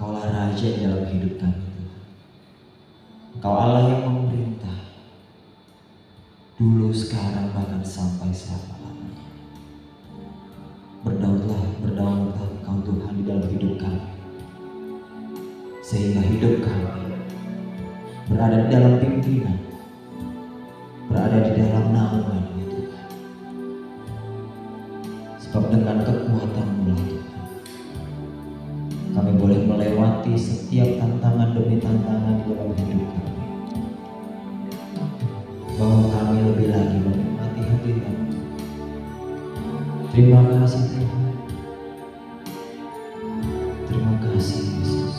Engkaulah Raja di dalam hidup kami. Engkau Allah yang memerintah dulu, sekarang, bahkan sampai selama-lamanya. Berdaulatlah Engkau Tuhan di dalam hidup kami, sehingga hidup kami berada di dalam pimpinan, berada di dalam naungan Tuhan. Sebab dengan kekuatan-Mu Tuhan, kami boleh melewati setiap tantangan demi tantangan di dalam hidup kami, bahwa kami lebih lagi menikmati hadirat-Mu. Terima kasih Tuhan. Terima kasih Yesus.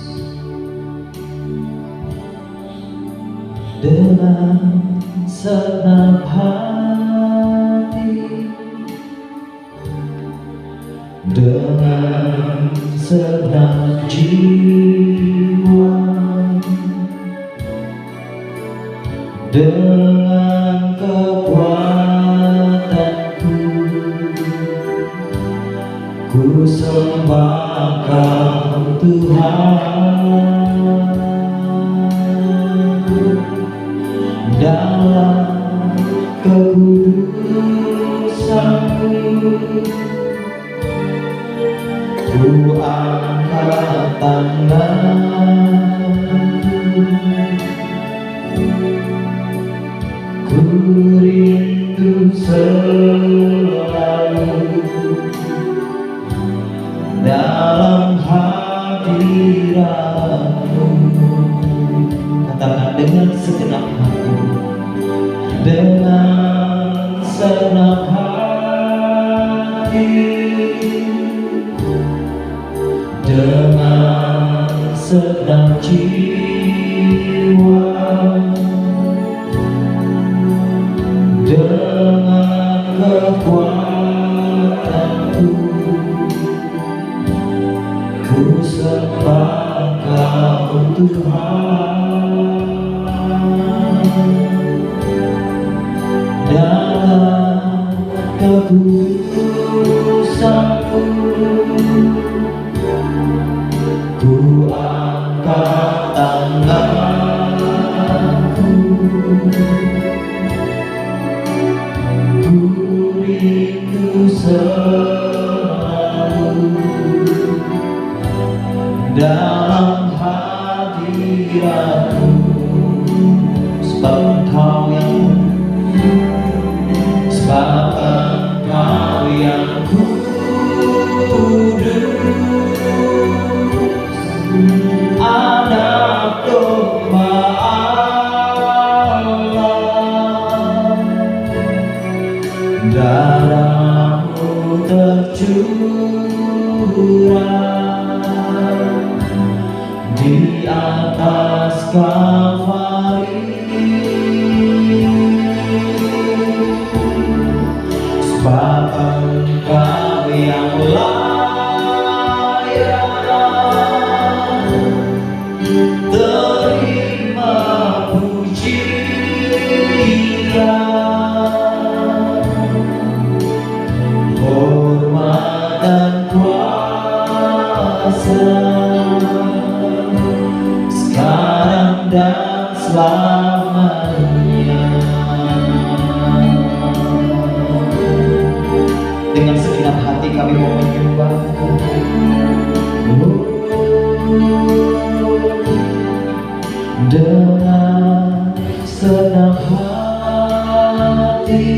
Dengan senang hati, dengan senang jiwa, dengan kekuatanku, ku sembah Kau Tuhan. Dalam kekudusan-Mu, ku angkat tanganku, ku rindu selalu dalam hadirat-Mu. Katakan dengan segenap hati, dengan senang hati, dengan senang jiwa, dengan kekuatanku, ku sembah Kau Tuhan. Dalam kekudusan-Mu, ku angkat tanganku, ku rindu selalu dalam hadirat-Mu. Sebab Engkau yang kudus, Anak domba Allah, darah-Mu tercurah di atas Kalvari. Sebab Engkau yang layak terima pujian, hormat dan kuasa, sekarang dan selamanya. Dengan segenap hati kami mau menyembah-Mu. Dengan senang hati,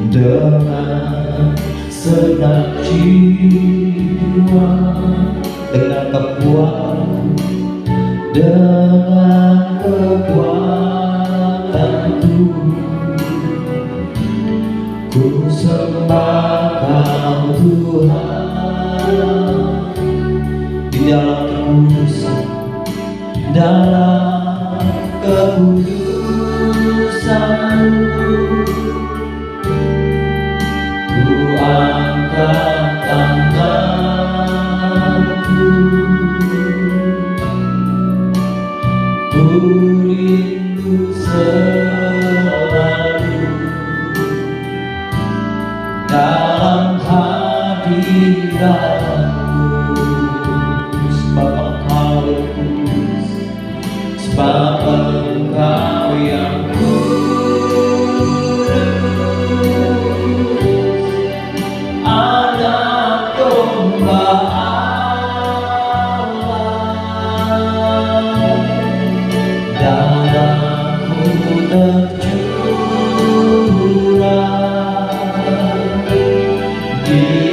dengan senang jiwa, dengan kekuatan, dengan kekuatanku, ku sembah Kau Tuhan. Di dalam kekudusan, dalam kekudusan-Mu, ku angkat tanganku, ku rindu selalu dalam hadirat-Mu.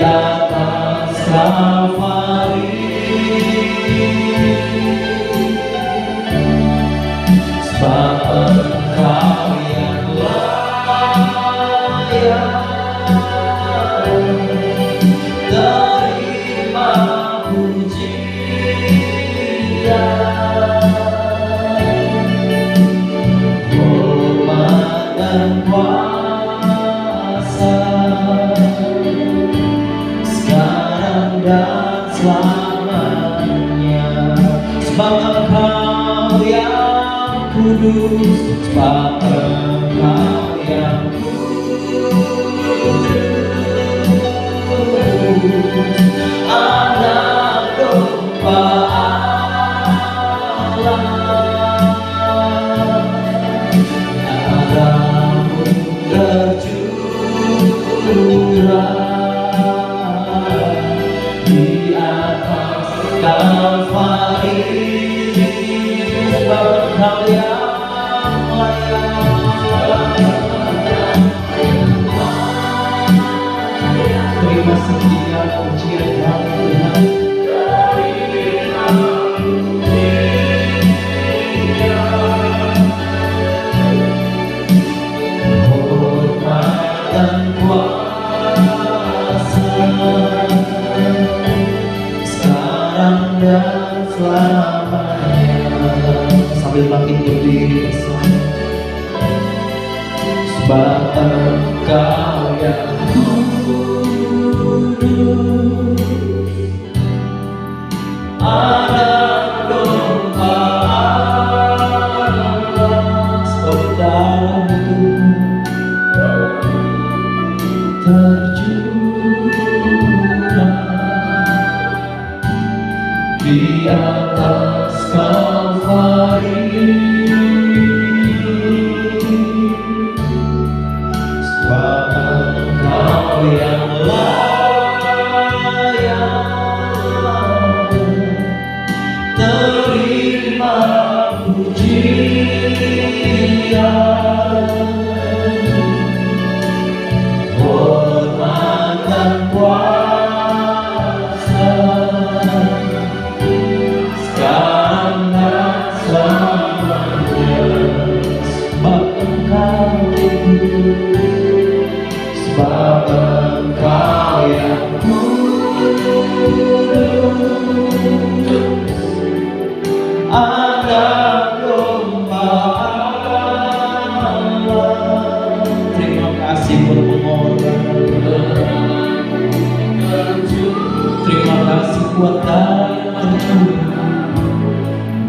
atas Kalvari, sebab Engkau yang layak terima pujian, hormat dan kuasa sekarang dan selamanya. Sebab Engkau yang kudus, sebab Engkau yang kudus, Anak domba Allah, darah-Mu tercurah di atas Kalvari, sebab Engkau yang layak. Terima sekian pujian kami Tuhan. Hormat dan kuasa sekarang dan selamanya. Sambil makin berdiri bersama. Sebab Engkau yang kudus, Anak domba Allah, saudara-Mu tercurah di atas Kalvari, sebab Engkau yang layak terima pujian, hormat dan kuasa sekarang dan selamanya. Sebab Engkau kudus, sebab Engkau yang kudus, Anak domba Allah. Terima kasih buat pengorbanan, terima kasih buat darah tercurah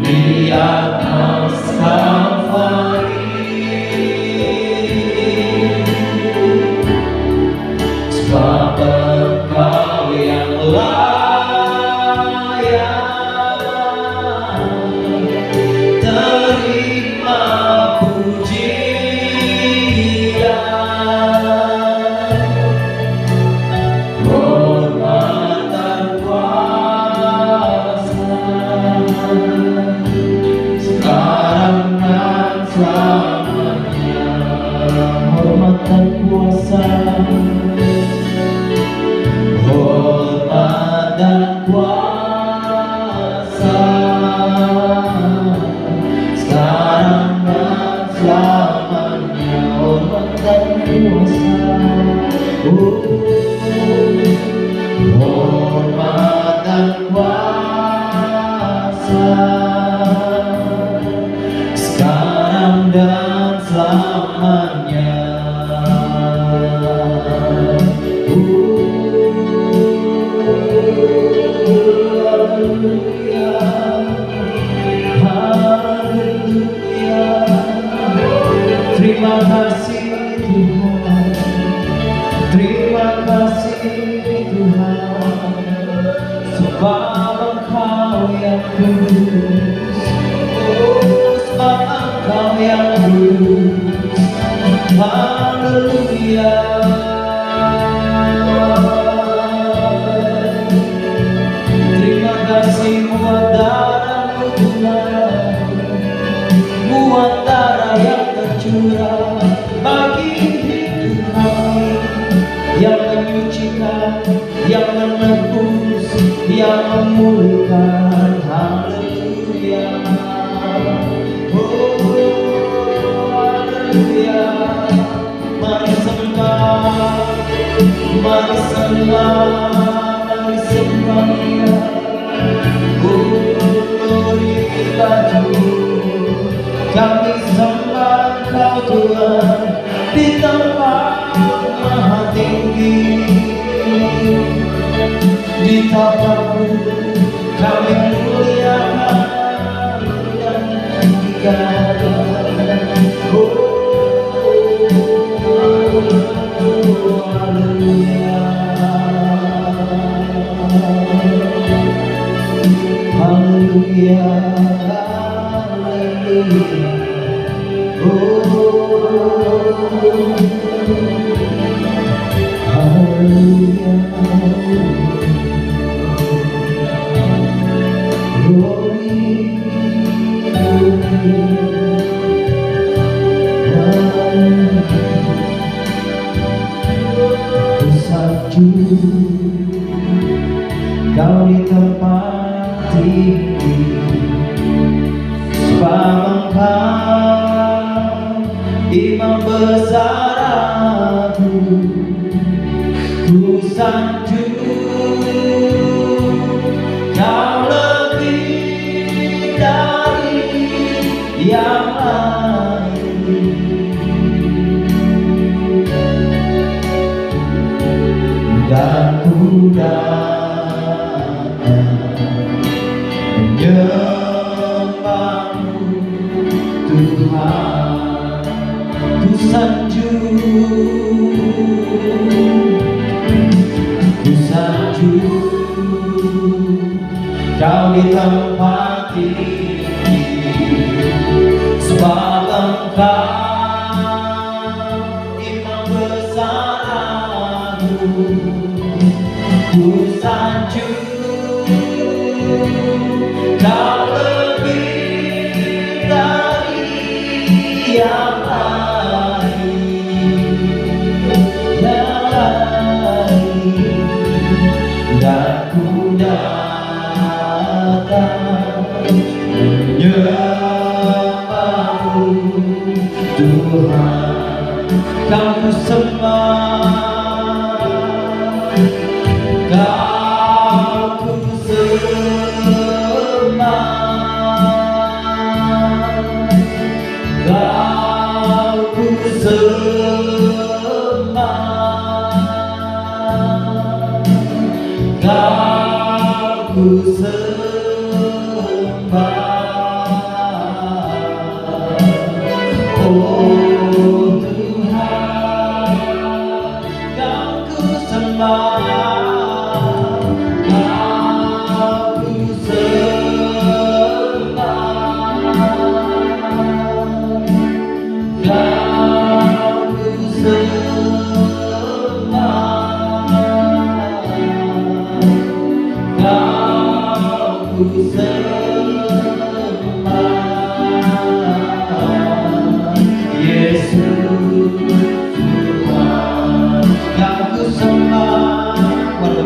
di atas Kalvari, sebab Engkau yang layak terima pujian, hormat dan kuasa sekarang dan selamanya. Hormat dan kuasa, hormat dan kuasa sekarang dan selamanya. Hormat dan kuasa, hormat dan kuasa sekarang dan selamanya. Terima kasih Tuhan, terima kasih Tuhan, sebab Engkau yang kudus, sebab Engkau yang kudus. Haleluya. Terima kasih buat darah-Mu Tuhan, buat darah yang tercurah bagi hidup kami, yang menyucikan, yang menebus, yang memulihkan. Haleluya. Oh, haleluya. Mari sembah, mari sembah, mari sembah Dia. Oh, glorifica Tuhan. Kami sembah Engkau Tuhan di tempat maha tinggi. Di tapamu kami muliakan dan tinggikan. Oh, haleluya, haleluya, haleluya. Kau di tempat tinggi, sebab Engkau Imam besar aku. Ku sanjung Kau lebih dari yang lain, dan ku datang menyembahmu Tuhan. Ku sanjung Kau di tempat tinggi, sebab Engkau Imam besar aku. Ku sanjung Kau lebih dari yang lain, dan ku datang menyembahmu Tuhan. Kau ku sembah, Kau ku sembah, Kau ku sembah, Kau ku sembah. Oh Tuhan, Kau ku sembah, Kau ku sembah, Kau ku sembah, Kau ku sembah. Yesus Tuhan, Kau ku sembah. Pada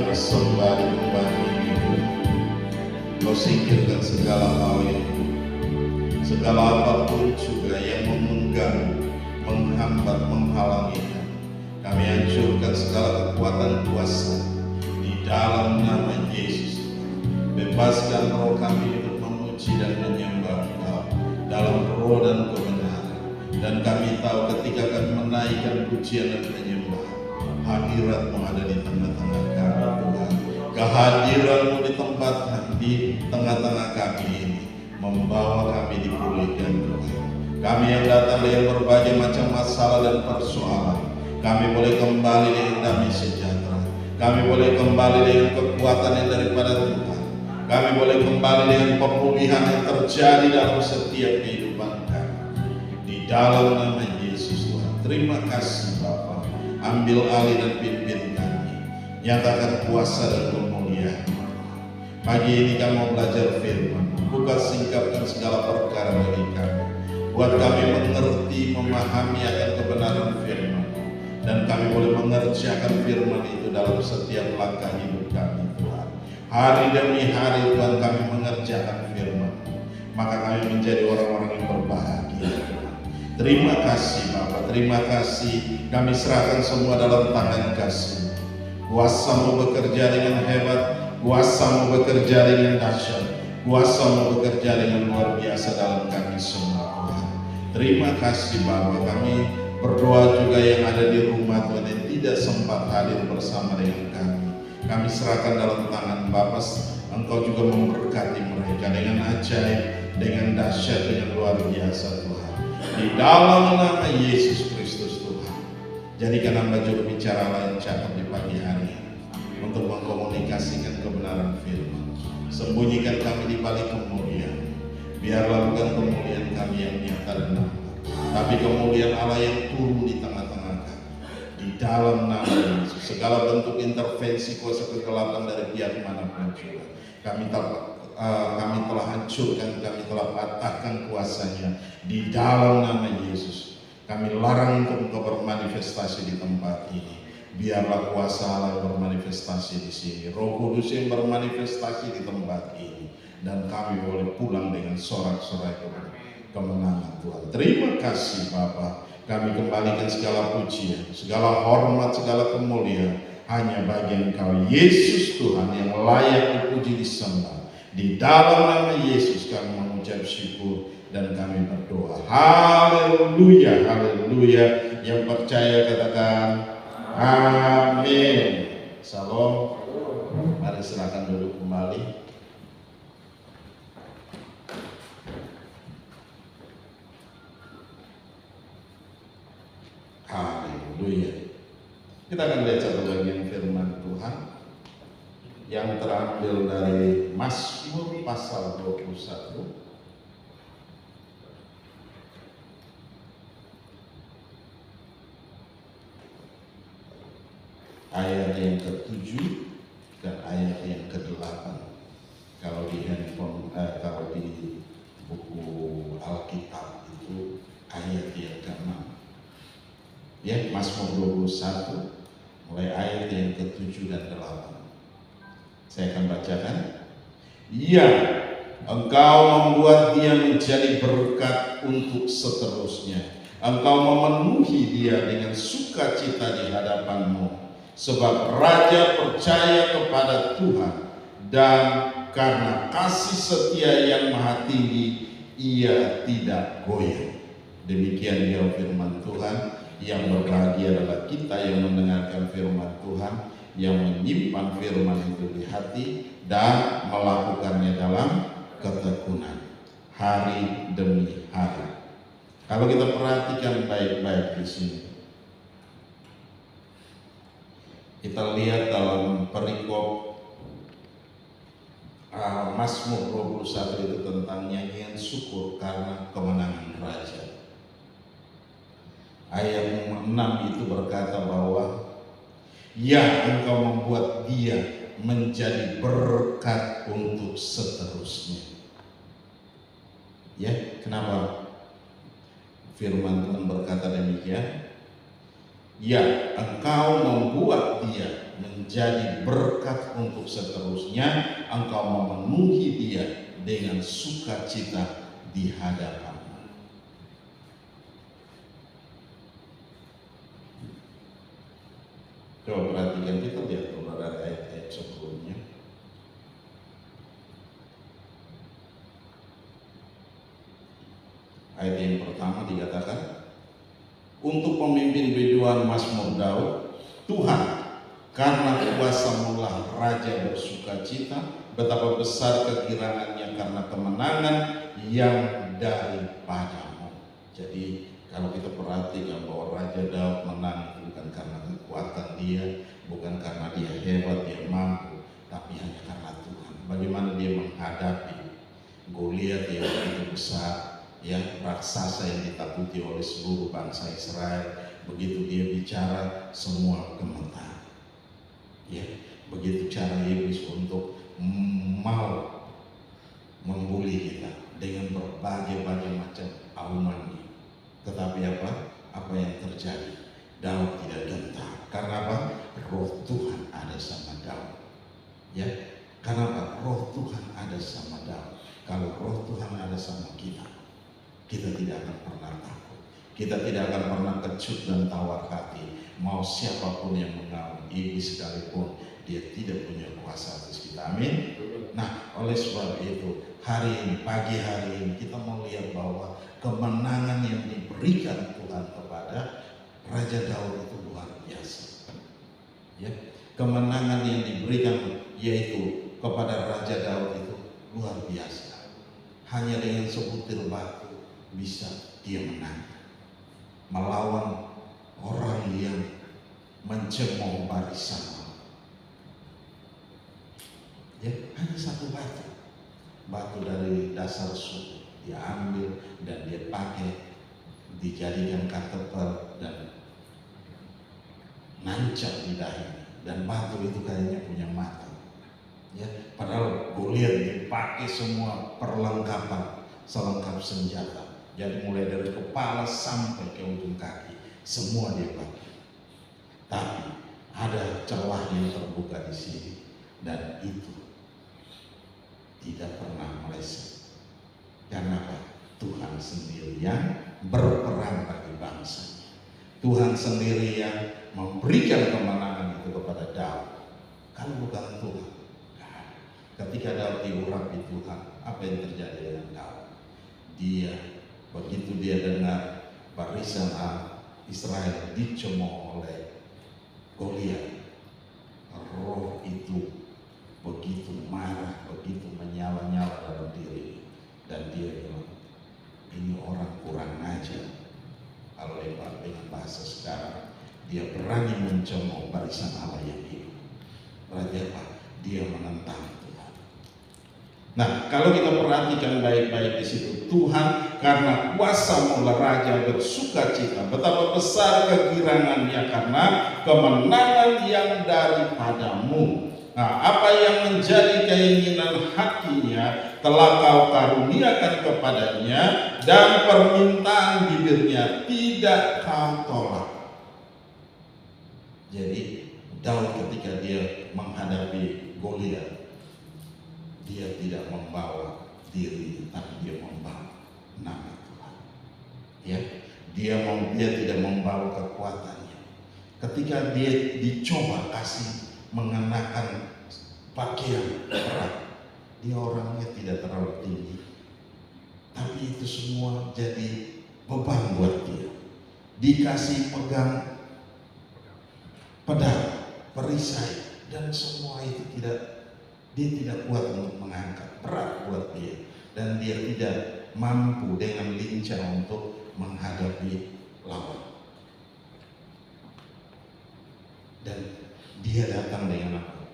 kami sembah di tempat ini. Kau singkirkan segala hal yang segala apapun juga yang mengganggu, menghambat, menghalangi kami. Kami hancurkan segala kekuatan kuasa di dalam nama Yesus. Bebaskan roh kami untuk memuji dan menyembah Engkau dalam roh dan kebenaran. Dan kami tahu ketika kami menaikkan pujian dan penyembahan, hadirat-Mu ada di tengah-tengah kami, Tuhan. Kehadiran-Mu di tengah-tengah kami ini membawa kami dipulihkan, Tuhan. Kami yang datang dengan berbagai macam masalah dan persoalan, kami boleh kembali dengan damai sejahtera. Kami boleh kembali dengan kekuatan yang daripada Tuhan. Kami boleh kembali dengan pemulihan yang terjadi dalam setiap kehidupan kami. Di dalam nama Yesus, Tuhan. Terima kasih Bapa. Ambil alih dan pimpin kami. Nyatakan kuasa dan kemuliaan. Pagi ini kami mau belajar firman. Buka singkapkan segala perkara bagi kami. Buat kami mengerti, memahami akan kebenaran firman. Dan kami boleh mengerjakan firman itu dalam setiap langkah hidup kami, Tuhan. Hari demi hari Tuhan kami mengerjakan firman. Maka kami menjadi orang-orang yang berbahagia. Terima kasih Bapak, terima kasih. Kami serahkan semua dalam tangan kasih. Kuasa-Mu bekerja dengan hebat, Kuasa-Mu bekerja dengan dahsyat, Kuasa-Mu bekerja dengan luar biasa dalam kami semua, Tuhan. Terima kasih Bapak. Kami berdoa juga yang ada di rumah Tuhan yang tidak sempat hadir bersama dengan kami. Kami serahkan dalam tangan Bapak. Engkau juga memberkati mereka dengan ajaib, dengan dahsyat, dengan luar biasa Tuhan. Di dalam nama Yesus Kristus Tuhan. Jadikan hamba juru bicara lain cakap di pagi hari untuk mengkomunikasikan kebenaran firman. Sembunyikan kami di balik kemuliaan. Biarlah bukan kemuliaan kami yang nyata dan nampak, tapi kemuliaan Allah yang turun di tengah-tengah kami. Di dalam nama Yesus, segala bentuk intervensi kuasa kegelapan dari pihak manapun juga, kami telah hancurkan, kami telah patahkan kuasanya. Di dalam nama Yesus, kami larang untuk Engkau bermanifestasi di tempat ini. Biarlah kuasa Allah yang bermanifestasi di sini, Roh Kudus yang bermanifestasi di tempat ini, dan kami boleh pulang dengan sorak-sorai kemenangan Tuhan. Terima kasih Bapa. Kami kembalikan segala pujian, segala hormat, segala kemuliaan hanya bagi Engkau Yesus Tuhan yang layak dipuji disembah. Di dalam nama Yesus kami mengucap syukur dan kami berdoa. Haleluya, haleluya. Yang percaya katakan amin. Salam. Mari silakan duduk kembali. Haleluya. Kita akan lihat satu bagian firman Tuhan yang terambil dari Mazmur pasal 21 ayat yang ke-7 dan ayat yang ke-8. Kalau di handphone, kalau di buku Alkitab itu ayat yang ke-6. Ya, Mazmur 21 mulai ayat yang ke-7 dan 8. Saya akan bacakan. Ya, Engkau membuat dia menjadi berkat untuk seterusnya. Engkau memenuhi dia dengan sukacita di hadapan-Mu. Sebab Raja percaya kepada Tuhan, dan karena kasih setia yang maha tinggi, ia tidak goyah. Demikian dia firman Tuhan. Yang berbahagia adalah kita yang mendengarkan firman Tuhan, yang menyimpan firman itu di hati dan melakukannya dalam ketekunan hari demi hari. Kalau kita perhatikan baik-baik di sini, kita lihat dalam perikop Mazmur 21 itu tentang nyanyian syukur karena kemenangan raja. Ayat 6 itu berkata bahwa ya, Engkau membuat dia menjadi berkat untuk seterusnya. Ya, kenapa firman Tuhan berkata demikian? Ya, Engkau membuat dia menjadi berkat untuk seterusnya. Engkau memenuhi dia dengan sukacita di hadapanmu. Coba perhatikan, kita lihat beberapa ayat-ayat sebelumnya. Ayat yang pertama dikatakan, untuk pemimpin biduan Mazmur Daud, Tuhan, karena kuasa-Mulah raja bersukacita, betapa besar kegirangannya karena kemenangan yang daripadamu. Jadi kalau kita perhatikan bahwa Raja Daud menang bukan karena kekuatan dia, bukan karena dia hebat, dia mampu, tapi hanya karena Tuhan. Bagaimana dia menghadapi Goliat yang begitu besar, ya, raksasa yang ditakuti oleh seluruh bangsa Israel. Begitu dia bicara, semua gemetar. Ya, begitu cara iblis untuk mau membuli kita dengan berbagai macam aumannya. Tetapi apa yang terjadi? Daud tidak gentar. Karena apa? Roh Tuhan ada sama Daud. Ya, karena apa? Roh Tuhan ada sama Daud. Kalau roh Tuhan ada sama kita, kita tidak akan pernah takut. Kita tidak akan pernah kecut dan tawar hati. Mau siapapun yang mengaum, iblis sekalipun, dia tidak punya kuasa atas kita. Amin. Nah, oleh sebab itu, hari ini, pagi hari ini, kita melihat bahwa kemenangan yang diberikan Tuhan kepada Raja Daud itu luar biasa. Ya, kemenangan yang diberikan yaitu kepada Raja Daud itu luar biasa. Hanya dengan sebutir batu bisa dia menang melawan orang yang mencemooh barisan. Ya, hanya satu batu dari dasar suku dia ambil dan dia pakai, dijadikan katapel dan nancap di dahinya, dan batu itu kayaknya punya mata. Ya, padahal Goliat dipakai semua perlengkapan, selengkap senjata. Jadi mulai dari kepala sampai ke ujung kaki, semua dia pakai. Tapi ada celah yang terbuka di sini, dan itu tidak pernah meleset. Karena apa? Tuhan sendiri yang berperang bagi bangsanya. Tuhan sendiri yang memberikan kemenangan itu kepada Daud. Kalau bukan Tuhan, ketika Daud diurapi Tuhan, apa yang terjadi dengan Daud? Begitu dia dengar barisan Israel dicemooh oleh Goliat, roh itu begitu marah, begitu menyala-nyala dalam diri, dan dia bilang, ini orang kurang ajar. Kalau dengan bahasa sekarang, dia berani mencemooh barisan Allah yang hidup. Berarti apa? Dia menentang Tuhan. Nah, kalau kita perhatikan baik-baik di situ, Tuhan karena kuasa-Mulah raja bersukacita, betapa besar kegirangannya karena kemenangan yang daripadamu. Nah, apa yang menjadi keinginan hatinya telah kau karuniakan kepadanya, dan permintaan bibirnya tidak kau tolak. Jadi Daud ketika dia menghadapi Goliat, dia tidak membawa diri, tapi dia membawa nama Tuhan. Ya, dia tidak membawa kekuatannya. Ketika dia dicoba kasih mengenakan pakaian perang, dia orangnya tidak terlalu tinggi, tapi itu semua jadi beban buat dia. Dikasih pegang pedang, perisai, dan semua itu dia tidak kuat untuk mengangkat, berat buat dia, dan dia tidak mampu dengan lincah untuk menghadapi lawan. Dan dia datang dengan apa?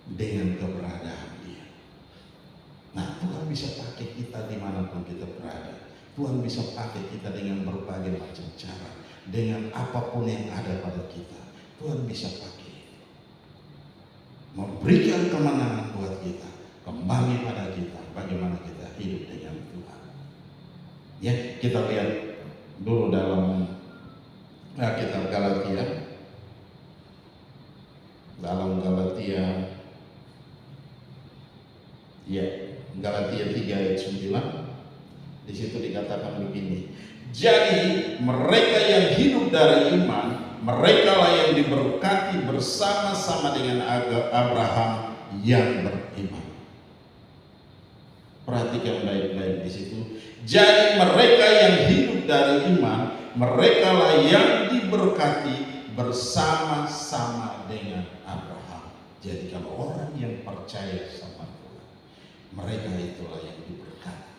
Dengan keberadaan dia. Nah, Tuhan bisa pakai kita dimanapun kita berada. Tuhan bisa pakai kita dengan berbagai macam cara, dengan apapun yang ada pada kita. Tuhan bisa pakai, memberikan kemenangan buat kita, kembali pada kita, bagaimana kita hidup dengan Tuhan. Ya, kita lihat dulu dalam kitab Galatia dalam Galatia 3 ayat 9. Di situ dikatakan begini. Jadi mereka yang hidup dari iman, mereka lah yang diberkati bersama-sama dengan Abraham yang beriman. Perhatikan baik-baik di situ. Jadi mereka yang hidup dari iman, mereka lah yang diberkati bersama-sama dengan Abraham. Jadi kalau orang yang percaya sama Tuhan, mereka itulah yang diberkati.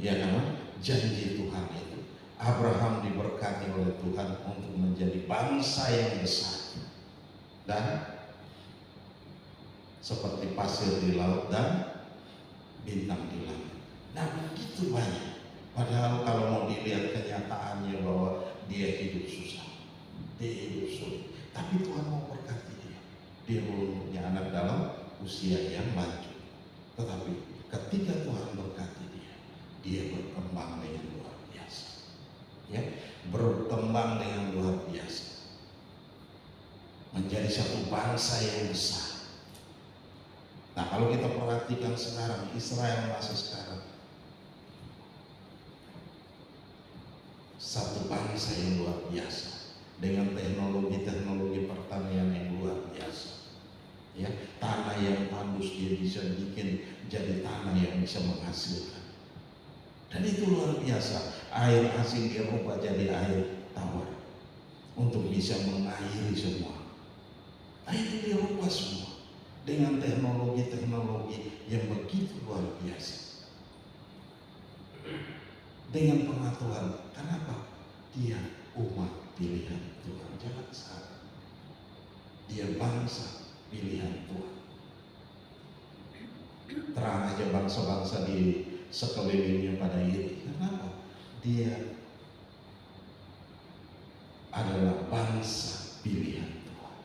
Ya kan? Janji Tuhan itu. Abraham diberkati oleh Tuhan untuk menjadi bangsa yang besar. Dan seperti pasir di laut dan bintang di langit. Nah begitu banyak. Padahal kalau mau dilihat kenyataannya bahwa dia hidup susah, dia hidup sulit. Tapi Tuhan mau berkati dia. Dia belum punya anak dalam usia yang lanjut. Tetapi ketika Tuhan berkati dia berkembang dengan luar biasa. Ya, berkembang dengan luar biasa. Menjadi satu bangsa yang besar. Nah kalau kita perhatikan sekarang, Israel masa sekarang satu bangsa yang luar biasa dengan teknologi pertanian yang luar biasa. Ya, tanah yang tandus dia bisa bikin jadi tanah yang bisa menghasilkan. Dan itu luar biasa. Air asin dirubah jadi air tawar untuk bisa mengairi semua. Nah itu dirubah semua dengan teknologi yang begitu luar biasa. Dengan pengaturan. Kenapa? Dia umat pilihan Tuhan. Jangan salah. Dia bangsa pilihan Tuhan. Terang aja bangsa-bangsa di sekelilingnya pada iri. Kenapa? Dia adalah bangsa pilihan Tuhan.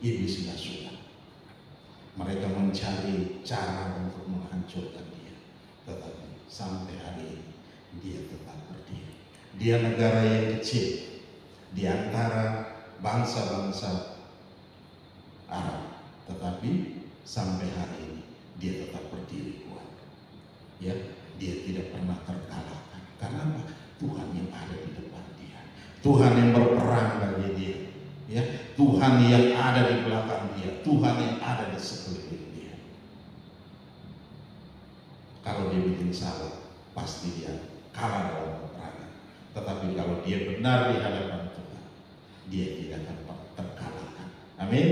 Iblis tidak suka. Mereka mencari cara untuk menghancurkan dia. Tetapi sampai hari ini dia tetap berdiri. Dia negara yang kecil di antara bangsa-bangsa Arab. Tetapi sampai hari ini dia tetap berdiri kuat. Ya, dia tidak pernah terkalahkan. Karena apa? Tuhan yang ada di depan dia. Tuhan yang berperang bagi dia. Ya, Tuhan yang ada di belakang dia. Tuhan yang ada di sekeliling dia. Kalau dia bikin salah, pasti dia kalah dalam peperangan. Tetapi kalau dia benar di hadapan Tuhan, dia tidak akan terkalahkan. Amin.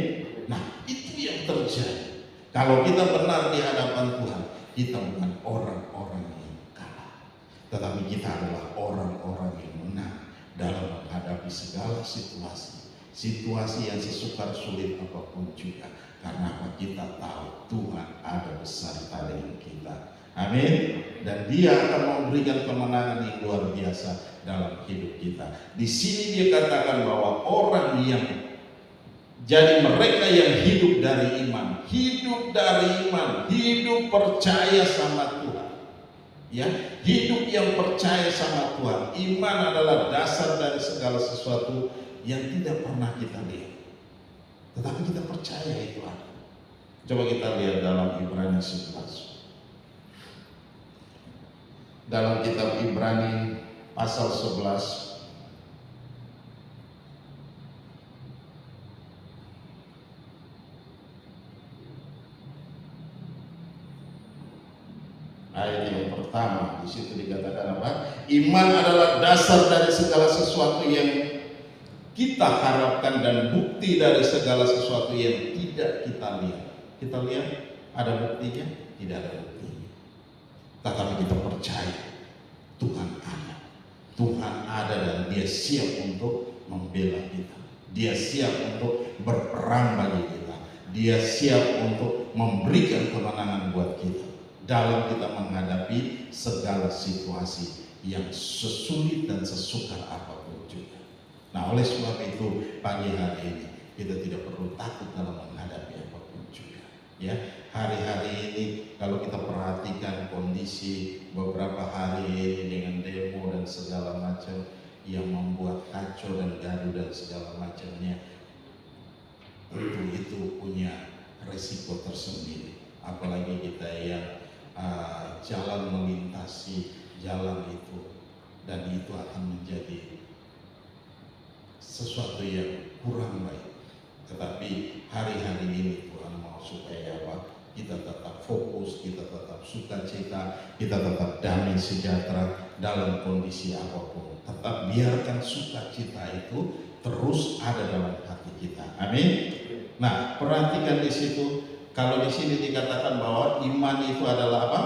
Nah, itu yang terjadi. Kalau kita benar di hadapan Tuhan, kita bukan orang-orang yang kalah, tetapi kita adalah orang-orang yang menang dalam menghadapi segala situasi yang sesukar sulit apapun juga. Karena apa? Kita tahu Tuhan ada beserta dengan kita. Amin. Dan dia akan memberikan kemenangan yang luar biasa dalam hidup kita. Di sini dia katakan bahwa orang yang jadi mereka yang hidup dari iman, hidup percaya sama Tuhan. Ya, hidup yang percaya sama Tuhan. Iman adalah dasar dari segala sesuatu yang tidak pernah kita lihat. Tetapi kita percaya itu ada. Coba kita lihat dalam Ibrani 11. Dalam kitab Ibrani pasal 11 ayat yang pertama, di situ dikatakan apa? Iman adalah dasar dari segala sesuatu yang kita harapkan dan bukti dari segala sesuatu yang tidak kita lihat. Kita lihat ada buktinya? Tidak ada buktinya. Tetapi kita percaya Tuhan ada. Tuhan ada dan dia siap untuk membela kita. Dia siap untuk berperang bagi kita. Dia siap untuk memberikan kemenangan buat kita dalam kita menghadapi segala situasi yang sesulit dan sesukar apapun juga. Nah, oleh sebab itu pagi hari ini kita tidak perlu takut dalam menghadapi apapun juga. Ya, hari-hari ini kalau kita perhatikan kondisi beberapa hari ini dengan demo dan segala macam yang membuat kacau dan gaduh dan segala macamnya. tentu itu punya resiko tersendiri. Apalagi kita yang jalan melintasi jalan itu, dan itu akan menjadi sesuatu yang kurang baik. Tetapi hari-hari ini Tuhan mau supaya apa? Kita tetap fokus, kita tetap sukacita, kita tetap damai sejahtera dalam kondisi apapun. Tetap biarkan sukacita itu terus ada dalam hati kita. Amin. Nah, perhatikan di situ. Kalau di sini dikatakan bahwa iman itu adalah apa?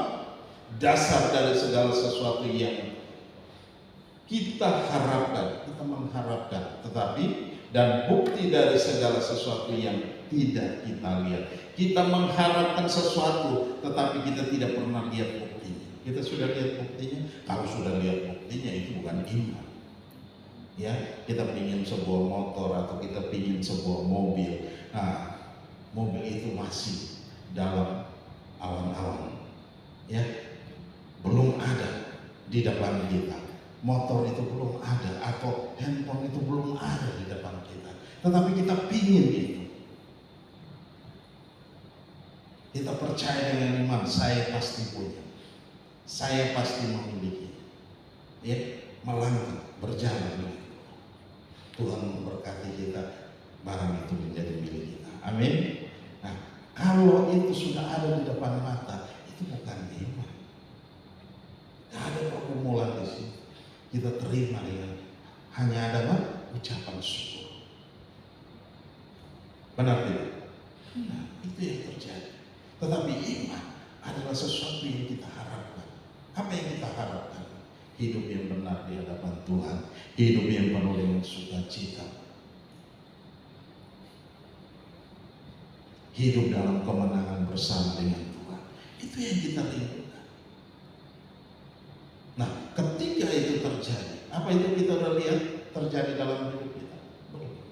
Dasar dari segala sesuatu yang kita harapkan, kita mengharapkan, tetapi dan bukti dari segala sesuatu yang tidak kita lihat. Kita mengharapkan sesuatu, tetapi kita tidak pernah lihat buktinya. Kita sudah lihat buktinya. Kalau sudah lihat buktinya, itu bukan iman. Ya, kita ingin sebuah motor atau kita ingin sebuah mobil. Nah, mobil itu masih dalam awan-awan. Ya, belum ada di depan kita. Motor itu belum ada, atau handphone itu belum ada di depan kita. Tetapi kita pingin itu. Kita percaya dengan iman, saya pasti punya, saya pasti memiliki. Ya, melangkah, berjalan. Tuhan memberkati kita, barang itu menjadi milik kita. Amin. Nah, kalau itu sudah ada di depan mata, itu bukan iman. Tidak ada pergumulan di sini. Kita terima dengan hanya ada ucapan syukur. Benar tidak? Nah, itu yang terjadi. Tetapi iman adalah sesuatu yang kita harapkan. Apa yang kita harapkan? Hidup yang benar di hadapan Tuhan, hidup yang penuh dengan sukacita, hidup dalam kemenangan bersama dengan Tuhan. Itu yang kita rindukan. Nah, ketika itu terjadi, apa itu kita udah lihat terjadi dalam hidup kita? Belum.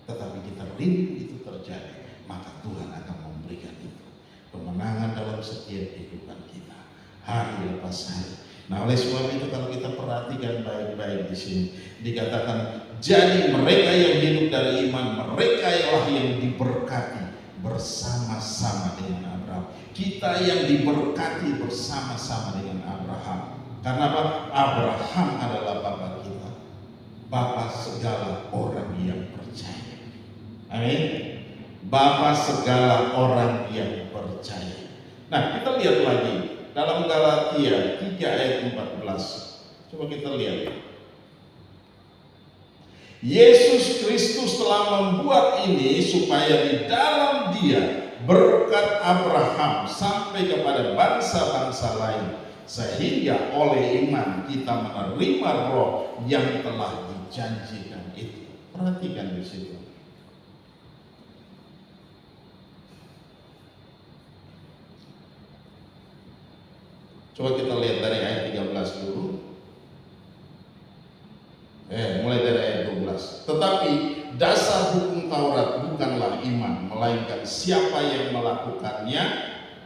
Tetapi kita rindu itu terjadi, maka Tuhan akan memberikan itu kemenangan dalam setiap kehidupan kita, hari lepas hari. Nah, oleh sebab itu kalau kita perhatikan baik-baik di sini dikatakan, jadi mereka yang hidup dari iman, mereka yang diberkati bersama-sama dengan Abraham. Kita yang diberkati bersama-sama dengan Abraham. Karena apa? Abraham adalah bapa kita, bapa segala orang yang percaya. Amin. Bapa segala orang yang percaya. Nah, kita lihat lagi dalam Galatia 3 ayat 14. Coba kita lihat. Yesus Kristus telah membuat ini supaya di dalam Dia berkat Abraham sampai kepada bangsa-bangsa lain, sehingga oleh iman kita menerima roh yang telah dijanjikan itu. Perhatikan di situ. Coba kita lihat dari ayat 13 dulu. Mulai dari ayat 12. Tetapi dasar hukum Taurat bukanlah iman, melainkan siapa yang melakukannya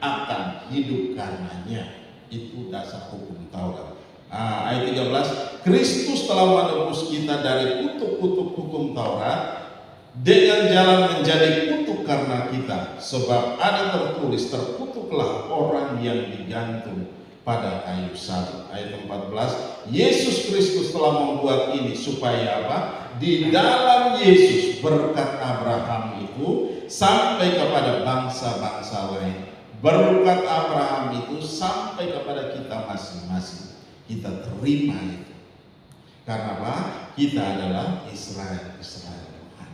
akan hidup karenanya. Itu dasar hukum Taurat. Ayat 13, Kristus telah menebus kita dari kutuk-kutuk hukum Taurat dengan jalan menjadi kutuk karena kita, sebab ada tertulis, terkutuklah orang yang digantung pada kayu salib. Ayat 14, Yesus Kristus telah membuat ini supaya apa? Di dalam Yesus berkat Abraham itu sampai kepada bangsa-bangsa lain. Berkat Abraham itu sampai kepada kita masing-masing. Kita terima itu. Karena apa? Kita adalah Israel Tuhan.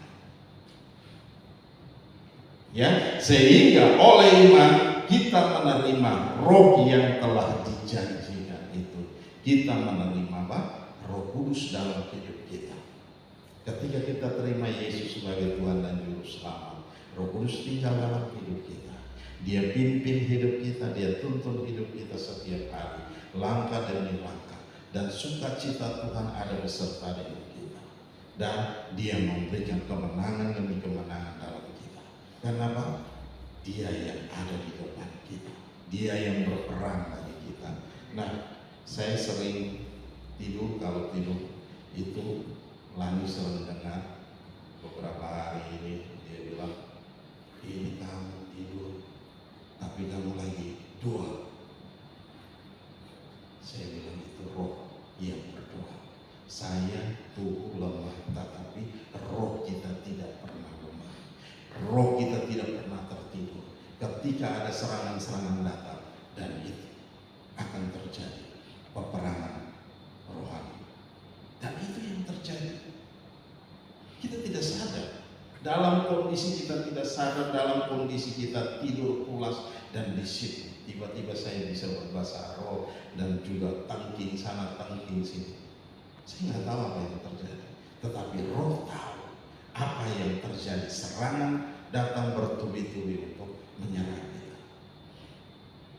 Ya, sehingga oleh iman kita menerima roh yang telah dijanjikan itu. Kita menerima apa? Roh Kudus dalam hidup kita. Ketika kita terima Yesus sebagai Tuhan dan Juru Selamat, Roh Kudus tinggal dalam hidup kita. Dia pimpin hidup kita, Dia tuntun hidup kita setiap hari, langkah demi langkah. Dan sukacita Tuhan ada beserta dengan kita. Dan Dia memberikan kemenangan demi kemenangan dalam kita. Karena apa? Dia yang ada di depan kita, Dia yang berperang bagi kita. Nah, saya sering tidur, kalau tidur itu Lani sering dengar beberapa hari ini dia bilang, tapi kamu lagi doa. Saya bilang itu roh yang berdoa. Saya tubuh lemah, tetapi roh kita tidak pernah lemah. Roh kita tidak pernah tertidur. Ketika ada serangan-serangan datang, dan itu akan terjadi peperangan rohani. Dan itu yang terjadi. Kita tidak sadar. Dalam kondisi kita tidak sadar, dalam kondisi kita tidur pulas, dan di situ tiba-tiba saya bisa berbahasa roh dan juga tangking sana tangking sini. Saya nggak tahu apa yang terjadi, tetapi roh tahu apa yang terjadi. Serangan datang bertubi-tubi untuk menyerang kita.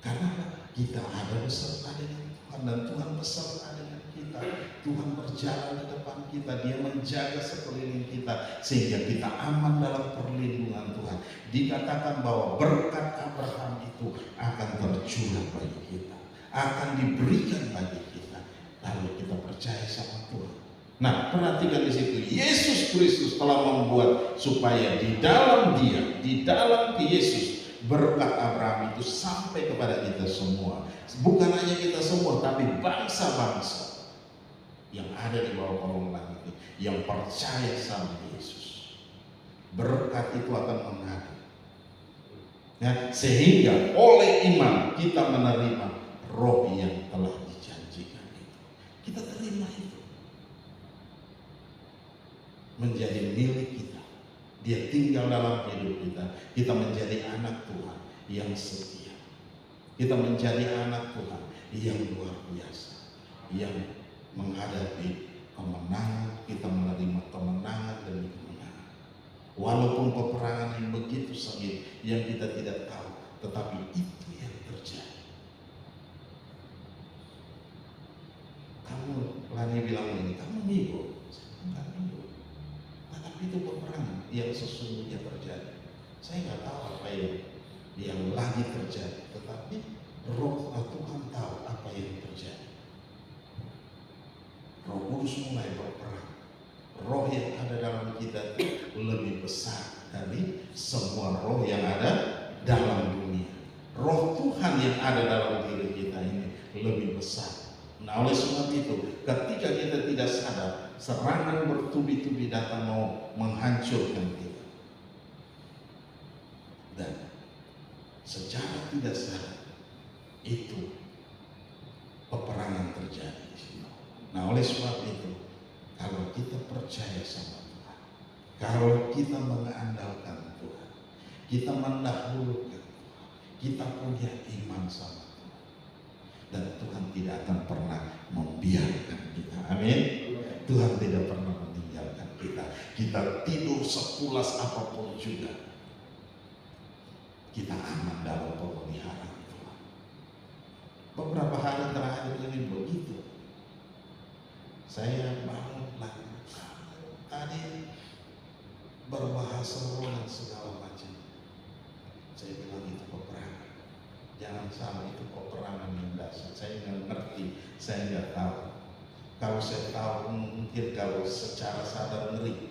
Karena kita ada beserta dengan Tuhan, dan Tuhan beserta dengan kita. Tuhan berjalan di depan kita, Dia menjaga sekeliling kita sehingga kita aman dalam perlindungan Tuhan. Dikatakan bahwa berkat Abraham itu akan tercurah bagi kita, akan diberikan bagi kita, lalu kita percaya sama Tuhan. Nah, perhatikan di situ, Yesus Kristus telah membuat supaya di dalam Dia, di dalam Yesus, berkat Abraham itu sampai kepada kita semua. Bukan hanya kita semua, tapi bangsa-bangsa yang ada di bawah kolong langit ini, yang percaya sama Yesus. Berkat itu akan mengalir. Ya, sehingga oleh iman kita menerima roh yang telah dijanjikan itu. Kita terima itu. Menjadi milik kita. Dia tinggal dalam hidup kita. Kita menjadi anak Tuhan yang setia. Kita menjadi anak Tuhan yang luar biasa, yang menghadapi kemenangan. Kita menerima kemenangan demi kemenangan. Walaupun peperangan yang begitu sengit, yang kita tidak tahu, tetapi itu yang terjadi. Kamu Lani bilang ini, kamu ngigo. Saya enggak ngigo. Tetapi itu peperangan yang sesungguhnya terjadi. Saya nggak tahu apa yang lagi terjadi, tetapi roh Tuhan tahu apa yang terjadi. Roh Kudus mulai berperang. Roh yang ada dalam kita itu lebih besar dari semua roh yang ada dalam dunia. Roh Tuhan yang ada dalam diri kita ini lebih besar. Nah, oleh sebab itu, ketika kita tidak sadar, serangan bertubi-tubi datang mau menghancurkan kita. Dan secara tidak sadar, itu peperangan terjadi di sini. Nah, oleh sebab itu, kalau kita percaya sama Tuhan, kalau kita mengandalkan Tuhan, kita mendahulukan Tuhan, kita punya iman sama Tuhan, dan Tuhan tidak akan pernah membiarkan kita. Amin. Tuhan tidak pernah meninggalkan kita. Kita tidur sepulas apapun juga, kita aman dalam pemeliharaan Tuhan. Beberapa hari terakhir ini begitu. Saya bangun lagi, tadi berbahasa roh dan segala macam. Saya bilang itu peperangan. Jangan salah, itu peperangan yang dahsyat. Saya nggak ngerti, saya nggak tahu. Kalau saya tahu mungkin kalau secara sadar ngeri.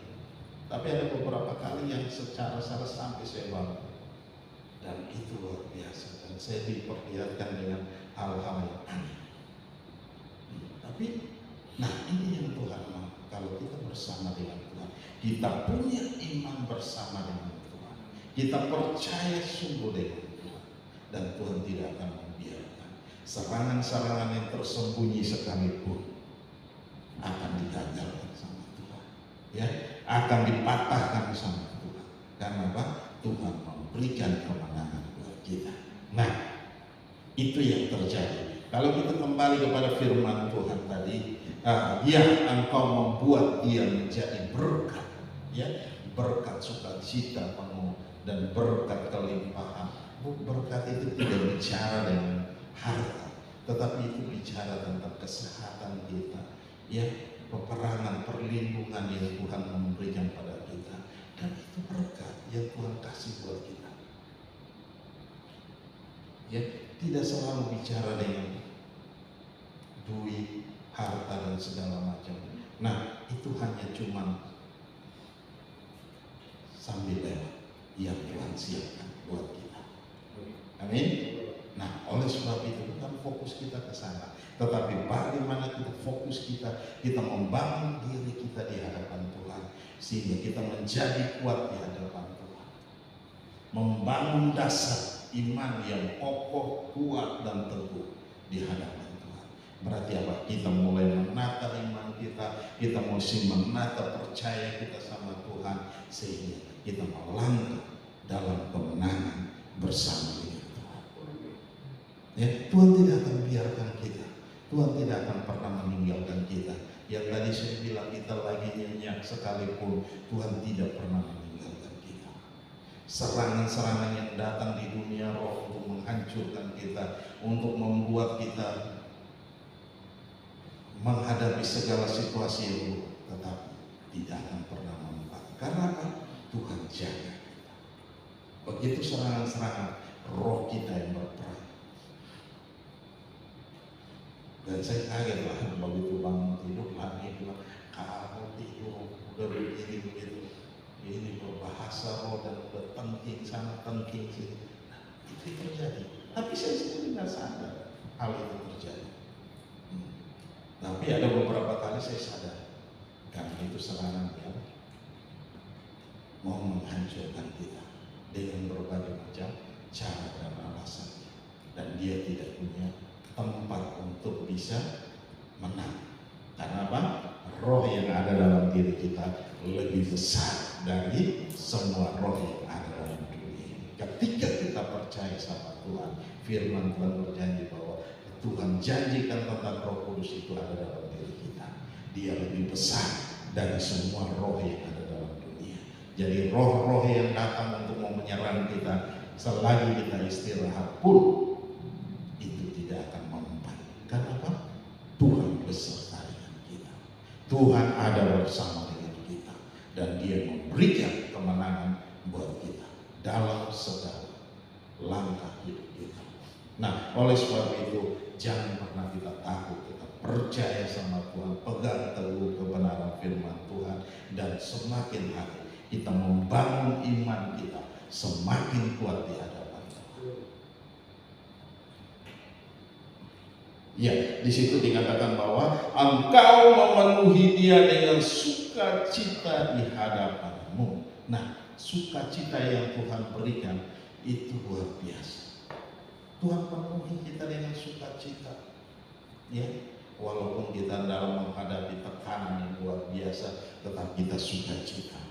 Tapi ada beberapa kali yang secara sadar sampai saya bangun. Dan itu luar biasa. Dan saya diperlihatkan dengan hal-hal yang aneh. Tapi nah, ini yang Tuhan mau. Kalau kita bersama dengan Tuhan, kita punya iman bersama dengan Tuhan, kita percaya sungguh dengan Tuhan, dan Tuhan tidak akan membiarkan serangan-serangan yang tersembunyi sekalipun akan digagalkan sama Tuhan, ya, akan dipatahkan sama Tuhan. Karena apa? Tuhan memberikan kemenangan buat kita. Nah, itu yang terjadi. Kalau kita kembali kepada firman Tuhan tadi, ya, engkau membuat dia menjadi berkat, ya, berkat sukacita penuh dan berkat kelimpahan. Berkat itu tidak bicara dengan harta, tetapi itu bicara tentang kesehatan kita, ya, peperangan, perlindungan yang Tuhan memberikan pada kita, dan itu berkat yang Tuhan kasih buat kita. Ya, tidak selalu bicara dengan duit, harta dan segala macam. Nah, itu hanya cuman sambil lewat yang Tuhan siapkan buat kita. Amin. Amin. Nah, oleh sebab itu bukan fokus kita ke sana, tetapi bagaimana kita fokus kita membangun diri kita di hadapan Tuhan, sehingga kita menjadi kuat di hadapan Tuhan, membangun dasar iman yang kokoh, kuat dan teguh di hadapan Tuhan. Berarti apa? Kita mulai menata iman kita mesti menata percaya kita sama Tuhan, sehingga kita melangkah dalam kemenangan bersama dengan Tuhan. Ya, Tuhan tidak akan biarkan kita. Tuhan tidak akan pernah meninggalkan kita. Yang tadi saya bilang, kita lagi nyenyak sekalipun, Tuhan tidak pernah meninggalkan kita. Serangan-serangan yang datang di dunia roh untuk menghancurkan kita, untuk membuat kita menghadapi segala situasi yang buruk, tetapi tidak akan pernah mempan. Karena apa? Tuhan jaga kita. Begitu serangan-serangan, roh kita yang berperang. Dan saya kaget lah begitu bangun tidur lagi bilang, kamu tidur udah begini begitu, ini berbahasa roh dan udah tengking sana tengking sini. Nah, itu terjadi. Tapi saya sendiri nggak sadar hal itu terjadi. Tapi ada beberapa kali saya sadar, karena itu serangan yang mau menghancurkan kita dengan berbagai macam cara dan alasan, dan dia tidak punya tempat untuk bisa menang. Karena apa? Roh yang ada dalam diri kita lebih besar dari semua roh yang ada dalam dunia ini. Ketika kita percaya sama Tuhan, firman Tuhan berjanji bahwa Tuhan janjikan tentang Roh Kudus itu ada dalam diri kita. Dia lebih besar dari semua roh yang ada dalam dunia. Jadi roh-roh yang datang untuk mau menyerang kita, selagi kita istirahat pun itu tidak akan mempan. Karena apa? Tuhan beserta dengan kita. Tuhan ada bersama dengan kita, dan Dia memberikan kemenangan buat kita dalam segala langkah hidup kita. Nah, oleh sebab itu jangan pernah kita takut, kita percaya sama Tuhan, pegang teguh kebenaran firman Tuhan, dan semakin hari kita membangun iman kita semakin kuat di hadapan Tuhan. Ya, di situ dikatakan bahwa engkau memenuhi dia dengan sukacita di hadapanmu. Nah, sukacita yang Tuhan berikan itu luar biasa. Tuhan penuhi kita dengan sukacita. Ya, walaupun kita dalam menghadapi tekanan yang luar biasa, tetap kita sukacita.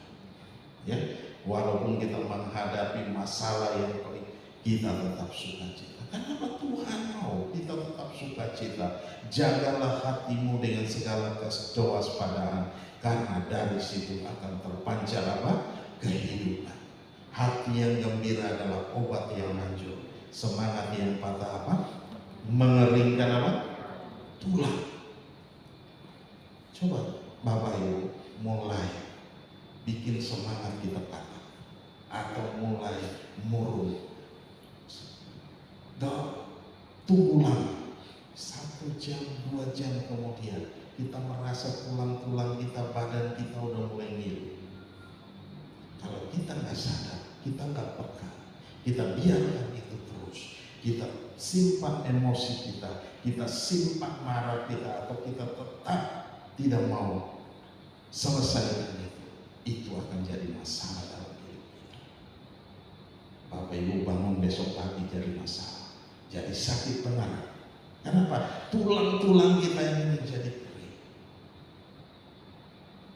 Ya, walaupun kita menghadapi masalah yang pelik, kita tetap sukacita. Kenapa Tuhan mau kita tetap sukacita? Jagalah hatimu dengan segala kewaspadaan, karena dari situ akan terpancar apa? Kehidupan. Hati yang gembira adalah obat yang manjur. Semangat yang patah apa? Mengeringkan apa? Tulang. Coba Bapak Ibu mulai bikin semangat kita patah, atau mulai murung. Tunggu lama, 1 jam, 2 jam kemudian kita merasa tulang-tulang kita, badan kita udah mulai ngilu. Kalau kita nggak sadar, kita nggak peka, kita biarkan itu terus, kita simpan emosi kita simpan marah kita, atau kita tetap tidak mau selesai dengan itu akan jadi masalah dalam hidup kita. Bapak Ibu bangun besok pagi jadi masalah, jadi sakit benar. Kenapa? Tulang-tulang kita ini menjadi kering.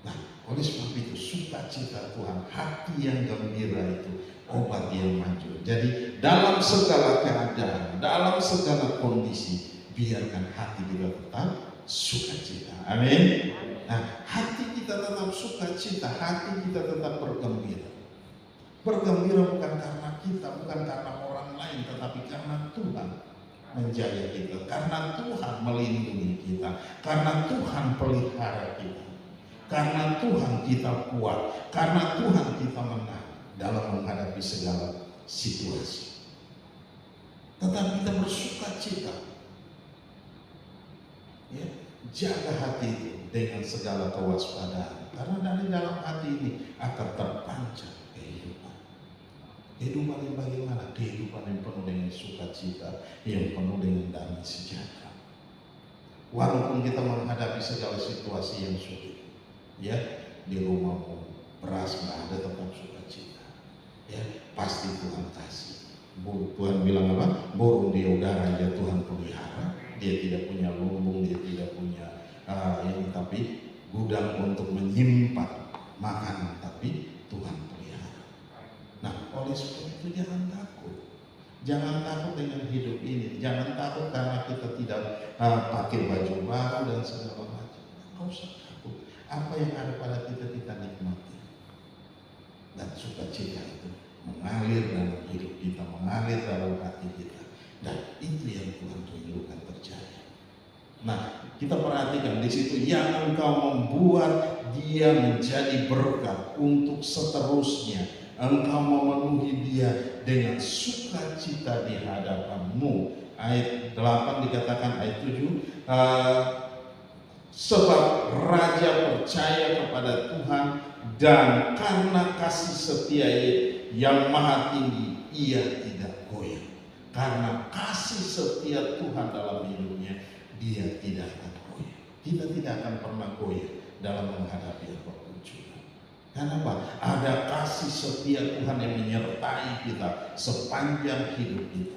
Nah, oleh sebab itu sukacita Tuhan, hati yang gembira itu obat yang manjur. Jadi dalam segala keadaan, dalam segala kondisi, biarkan hati kita tetap sukacita. Amin. Nah, hati kita tetap sukacita, hati kita tetap bergembira. Bergembira bukan karena kita, bukan karena orang lain, tetapi karena Tuhan menjaga kita, karena Tuhan melindungi kita, karena Tuhan pelihara kita, karena Tuhan kita kuat, karena Tuhan kita menang dalam menghadapi segala situasi. Tetap kita bersukacita. Ya, jaga hati itu dengan segala kewaspadaan, karena dari dalam hati ini akan terpancar kehidupan. Kehidupan yang bagaimana? Kehidupan yang penuh dengan mempunyai sukacita yang penuh dengan damai sejahtera. Walaupun kita menghadapi segala situasi yang sulit, ya, di rumahmu beras nggak ada, tetap sukacita, ya, pasti Tuhan kasih. Tuhan bilang apa? Burung di udara aja Tuhan pelihara. Dia tidak punya lumbung, dia tidak punya ini, tapi gudang untuk menyimpan makanan, tapi Tuhan pelihara. Nah, oleh sebab itu jangan takut. Jangan takut dengan hidup ini. Jangan takut karena kita tidak pakai baju baru dan segala macam. Nggak usah takut. Apa yang ada pada kita nikmati. Dan sukacita itu mengalir dalam hidup kita, mengalir dalam hati kita. Dan itu yang Tuhan rindukan terjadi. Nah, kita perhatikan di situ, yang engkau membuat dia menjadi berkat untuk seterusnya. Engkau memenuhi dia dengan sukacita di hadapanmu. Ayat 8 dikatakan, ayat 7, sebab raja percaya kepada Tuhan, dan karena kasih setia yang maha tinggi ia tidak goyah. Karena kasih setia Tuhan dalam hidupnya, dia tidak akan goyah. Kita tidak akan pernah goyah dalam menghadapi apapun juga. Kenapa? Ada kasih setia Tuhan yang menyertai kita sepanjang hidup kita.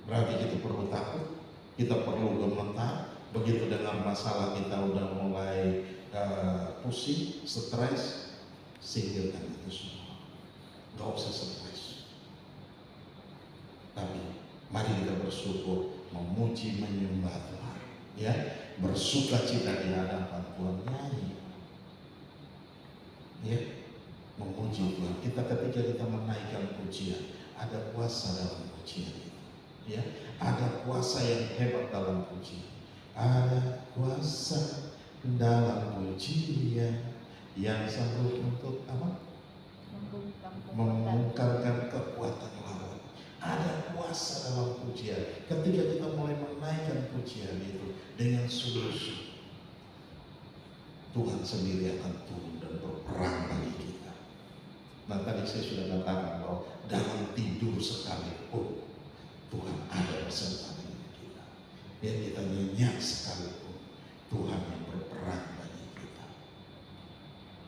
Berarti kita perlu takut, kita perlu gemetar. Begitu dengan masalah kita udah mulai pusing, stres, singkirkan itu semua. Gak usah stres. Tapi mari kita bersyukur, memuji, menyembah Tuhan, ya, bersuka cita di hadapan Tuhan, nyanyi, ya, memuji Tuhan. Kita ketika kita menaikkan pujian, ada kuasa dalam pujian itu, ya, ada kuasa yang hebat dalam pujian. Ada kuasa dalam pujian yang sanggup untuk apa? Membungkamkan kekuatan lawan. Ada kuasa dalam pujian. Ketika kita mulai menaikkan pujian itu dengan sungguh-sungguh, Tuhan sendiri akan turun dan berperang bagi kita. Nah, tadi saya sudah katakan bahwa dalam tidur sekalipun Tuhan ada bersama dengan kita. Biar kita nyenyak sekalipun, Tuhan yang berperang bagi kita.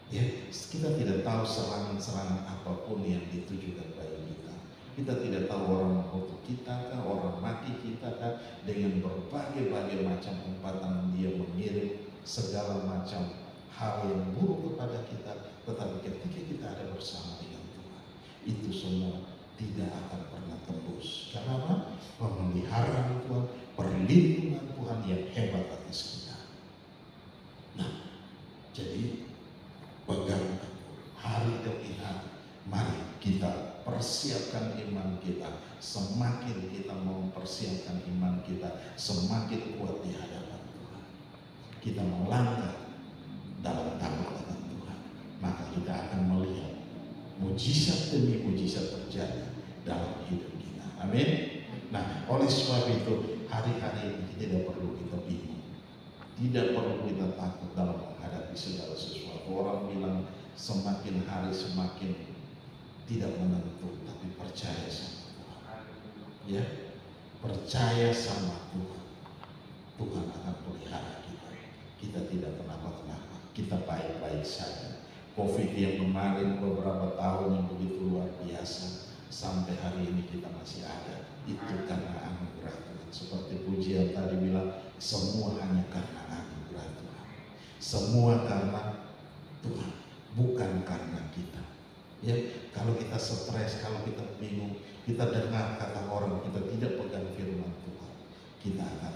Ya, kita tidak tahu serangan-serangan apapun yang ditujukan bagi kita. Kita tidak tahu orang mengutuk kita kah, orang mati kita kah, dengan berbagai-bagai macam umpatan dia mengirim segala macam hal yang buruk kepada kita. Tetapi ketika kita ada bersama dengan Tuhan, itu semua tidak akan pernah tembus. Karena apa? Pemeliharaan Tuhan, perlindungan Tuhan yang hebat atas kita. Nah, jadi pegang hari demi hari, mari kita persiapkan iman kita. Semakin kita mempersiapkan iman kita, semakin kuat di hadapan Tuhan. Kita melangkah dalam takut akan Tuhan, maka kita akan melihat mujizat demi mujizat terjadi dalam hidup kita. Amin. Nah, oleh sebab itu hari-hari ini tidak perlu kita bingung, tidak perlu kita takut dalam menghadapi segala sesuatu. Orang bilang semakin hari semakin tidak menentu, tapi percaya sama Tuhan. Ya, percaya sama Tuhan. Tuhan akan pelihara kita. Kita tidak kenapa-kenapa. Kita baik-baik saja. Covid yang kemarin beberapa tahun yang begitu luar biasa, sampai hari ini kita masih ada. Itu karena anugerah Tuhan. Seperti pujian tadi bilang, semua hanya karena anugerah Tuhan. Semua karena Tuhan, bukan karena kita. Ya, kalau kita stres, kalau kita bingung, kita dengar kata orang, kita tidak pegang firman Tuhan, kita akan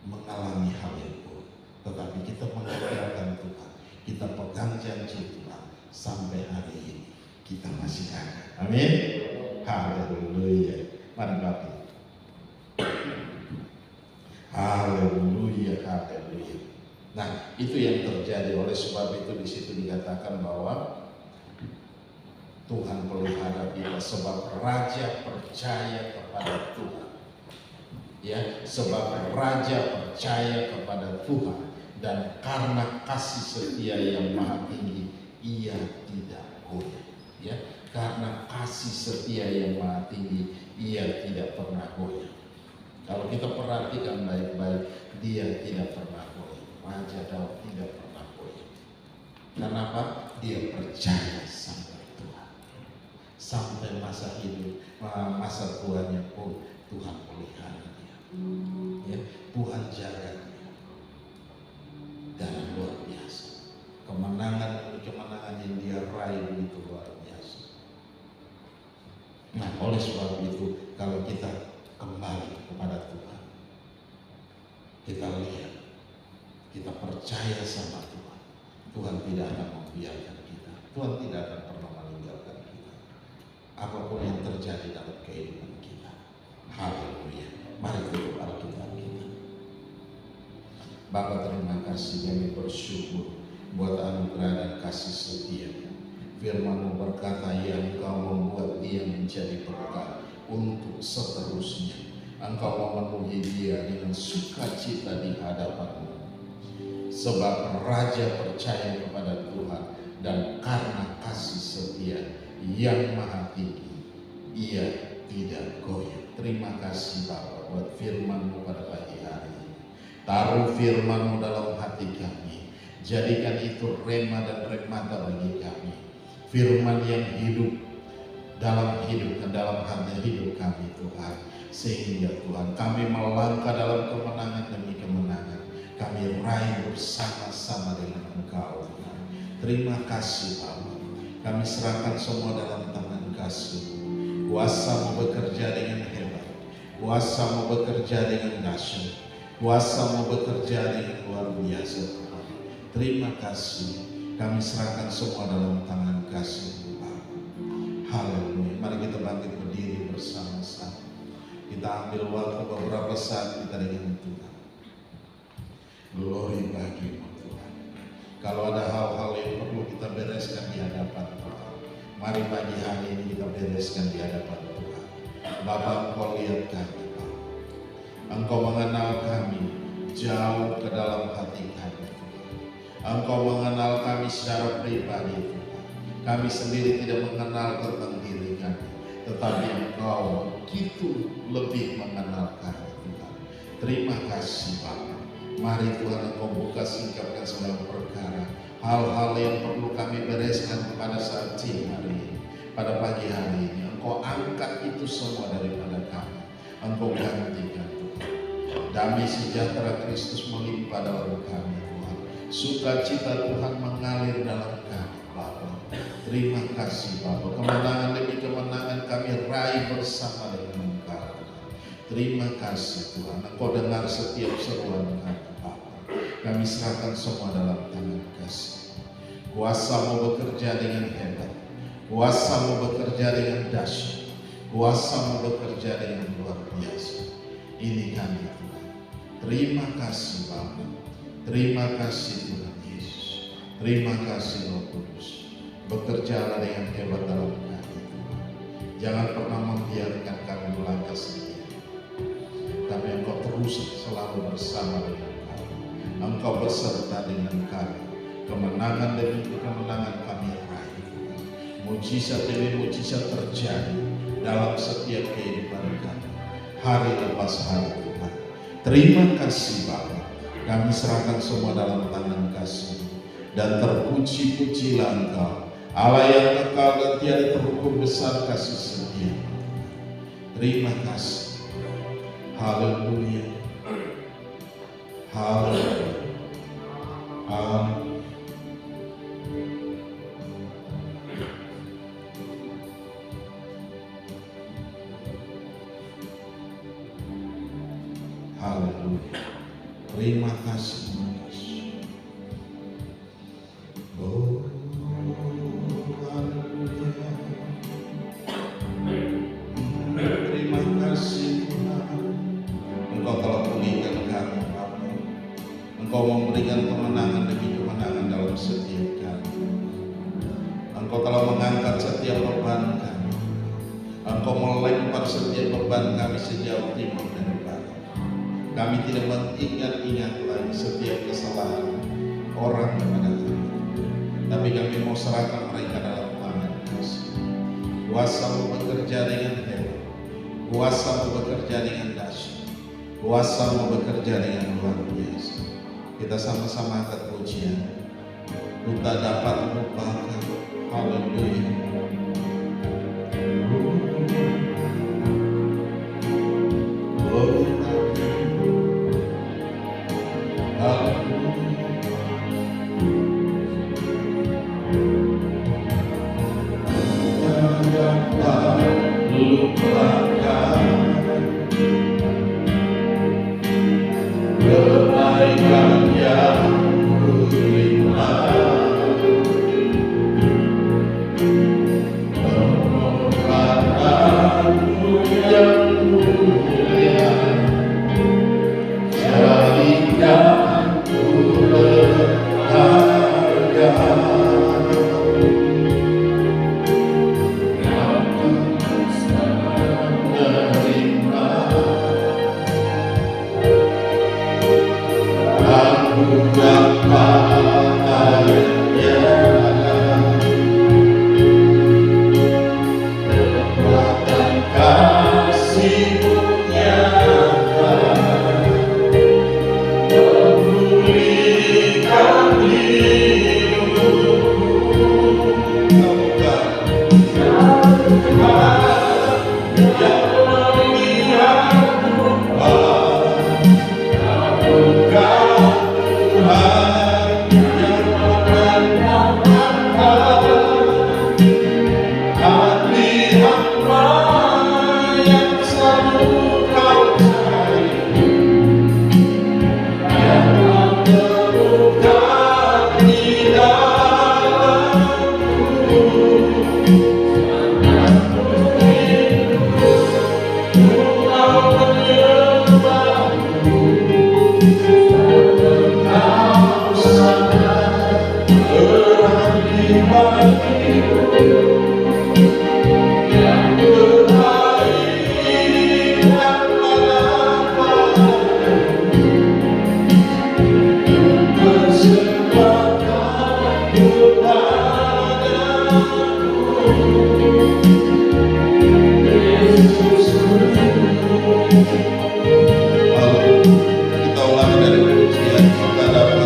mengalami hal yang buruk. Tetapi kita mengandalkan Tuhan, kita pegang janji Tuhan, sampai hari ini kita masih ada. Amin. Haleluya. Mari Bapak. Haleluya, haleluya. Nah, itu yang terjadi. Oleh sebab itu di situ dikatakan bahwa Tuhan pelihara kita, sebab raja percaya kepada Tuhan. Ya, sebab raja percaya kepada Tuhan, dan karena kasih setia yang maha tinggi, ia tidak goyah. kasih setia yang maha tinggi, ia tidak pernah goyah. Kalau kita perhatikan baik-baik, dia tidak pernah goyah. Raja Daud tidak pernah goyah. Kenapa? Dia percaya sama Tuhan. Sampai masa hidup, masa tuanya pun Tuhan pelihara dia. Ya, Tuhan jaga dia. Dan luar biasa. Kemenangan yang dia raih itu luar biasa. Nah, oleh sebab itu, kalau kita kembali kepada Tuhan, kita lihat, kita percaya sama Tuhan. Tuhan tidak akan membiarkan kita. Tuhan tidak akan pernah meninggalkan kita. Apapun yang terjadi dalam kehidupan kita. Haleluya. Mari tutup Alkitab kita. Bapa, terima kasih, kami bersyukur buat anugerah dan kasih setia. Firman-Mu berkata, yang Engkau membuat dia menjadi berkat untuk seterusnya. Engkau memenuhi dia dengan sukacita di hadapan-Mu. Sebab Raja percaya kepada Tuhan, dan karena kasih setia yang maha tinggi, ia tidak goyah. Terima kasih Bapa buat firman-Mu pada pagi hari ini. Taruh firman-Mu dalam hati kami. Jadikan itu rema dan remata bagi kami. Firman yang hidup dalam hidup dan dalam hati hidup kami Tuhan. Sehingga Tuhan kami melangkah dalam kemenangan demi kemenangan. Kami raih bersama-sama dengan Engkau Tuhan. Terima kasih Bapa. Kami serahkan semua dalam tangan kasih-Mu. Kuasa-Mu bekerja dengan hebat. Kuasa-Mu bekerja dengan dahsyat. Kuasa-Mu bekerja dengan luar biasa Tuhan. Terima kasih. Kami serahkan semua dalam tangan kasih-Mu Bapa. Haleluya. Mari kita bangkit berdiri bersama-sama. Kita ambil waktu beberapa saat kita dengan Tuhan. Glory bagi-Mu Tuhan. Kalau ada hal-hal yang perlu kita bereskan di hadapan Tuhan, mari pagi hari ini kita bereskan di hadapan Tuhan. Bapa, Engkau lihat kami Bapa. Engkau mengenal kami jauh ke dalam hati kami Tuhan. Engkau mengenal kami secara pribadi Tuhan. Kami sendiri tidak mengenal tentang diri kami, tetapi Engkau begitu lebih mengenal kami Tuhan. Terima kasih Bapa. Mari Tuhan Engkau buka singkapkan segala perkara, hal-hal yang perlu kami bereskan pada saat ini hari ini, pada pagi hari ini. Engkau angkat itu semua daripada kami. Engkau gantikan Tuhan. Damai sejahtera Kristus melimpah dalam kami Tuhan. Sukacita Tuhan mengalir dalam kami Bapa. Terima kasih Bapa. Kemenangan demi kemenangan kami raih bersama dengan Engkau. Terima kasih Tuhan. Engkau dengar setiap seruan kami Bapa. Kami serahkan semua dalam tangan kasih. Kuasa-Mu bekerja dengan hebat. Kuasa-Mu bekerja dengan dahsyat. Kuasa-Mu bekerja dengan luar biasa. Ini kami Tuhan. Terima kasih Bapa. Terima kasih Tuhan Yesus. Terima kasih Roh Kudus. Bekerjalah dengan hebat dalam kami Tuhan. Jangan pernah membiarkan kami melangkah sendiri. Tapi Engkau terus selalu bersama dengan kami. Engkau beserta dengan kami. Kemenangan demi kemenangan kami raih. Mujizat demi mujizat terjadi dalam setiap kehidupan kami. Hari lepas hari Tuhan. Terima kasih Bapa. Kami serahkan semua dalam tangan kasih. Dan terpuji-pujilah Engkau, Allah yang kekal dan tiada terukur besar kasih setia. Terima kasih. Haleluya. Haleluya. Amin. Haleluya. Terima kasih Yesus. Oh, haleluya. Terima kasih Tuhan. Engkau telah pulihkan kami Bapa. Engkau memberikan kemenangan demi kemenangan dalam setiap kami. Engkau telah mengangkat setiap beban kami. Engkau melempar setiap beban kami sejauh timur dan barat. Kami tidak mengingat-ingat lagi setiap kesalahan orang kepada kami. Tapi kami mau serahkan mereka dalam tangan kasih. Kuasa-Mu bekerja dengan hebat, Kuasa-Mu bekerja dengan dahsyat, Kuasa-Mu bekerja dengan luar biasa. Kita sama-sama angkat pujian. Kita dapat melupakan. Haleluya. Kebaikan yang ku terima, penghormatanmu yang mulia, jadikan ku berharga. Kita ulangi dari pujian. Kita dapat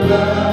Kau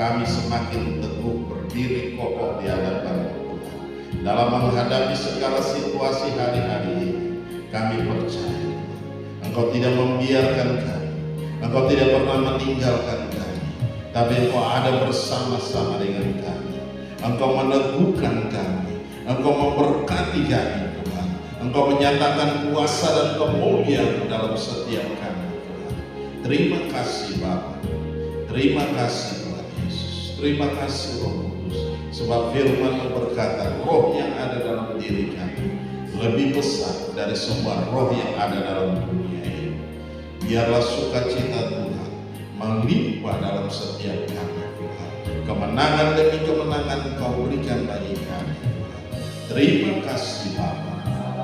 Kami semakin teguh berdiri kokoh di hadapan Tuhan dalam menghadapi segala situasi hari-hari ini. Kami percaya Engkau tidak membiarkan kami, Engkau tidak pernah meninggalkan kami, tapi Engkau ada bersama-sama dengan kami. Engkau meneguhkan kami, Engkau memberkati kami Tuhan. Engkau menyatakan kuasa dan kemuliaan dalam setiap kami Tuhan. Terima kasih Bapa, terima kasih Tuhan Yesus, terima kasih Roh Kudus, sebab firman berkata roh yang ada dalam diri kami lebih besar dari semua roh yang ada dalam dunia ini. Biarlah sukacita Tuhan melimpah dalam setiap kami Tuhan. Kemenangan demi kemenangan Engkau berikan bagi kami Tuhan. Terima kasih Bapa,